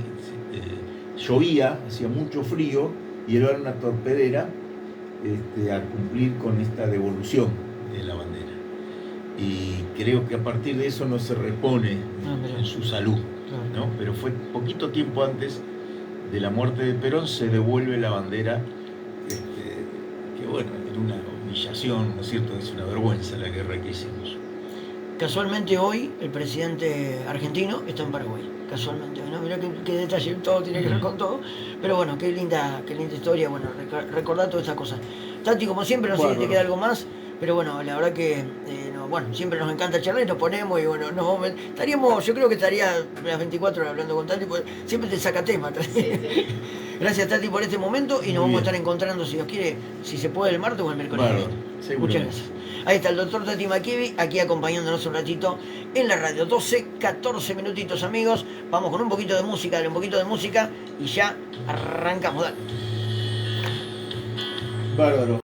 llovía, hacía mucho frío y él era una torpedera a cumplir con esta devolución de la bandera. Y creo que a partir de eso no se repone en su salud, ¿no? Pero fue poquito tiempo antes de la muerte de Perón, se devuelve la bandera, que bueno, era una humillación, ¿no es cierto? Es una vergüenza la guerra que hicimos. Casualmente hoy el presidente argentino está en Paraguay. Casualmente, ¿no? Mirá qué detalle, todo tiene que ver con todo. Pero bueno, qué linda historia, bueno, recordar todas estas cosas. Tati, como siempre, no sé si te queda algo más, pero bueno, la verdad que siempre nos encanta charlar y nos ponemos y bueno, yo creo que estaría las 24 horas hablando con Tati, porque siempre te saca tema. Sí. Gracias, Tati, por este momento y nos vamos a estar encontrando, si Dios quiere, si se puede, el martes o el miércoles. Muchas gracias. Ahí está el doctor Tati Makivi, aquí acompañándonos un ratito en la radio. 14 minutitos, amigos. Vamos con un poquito de música, dale un poquito de música y ya arrancamos. Dale. Bárbaro.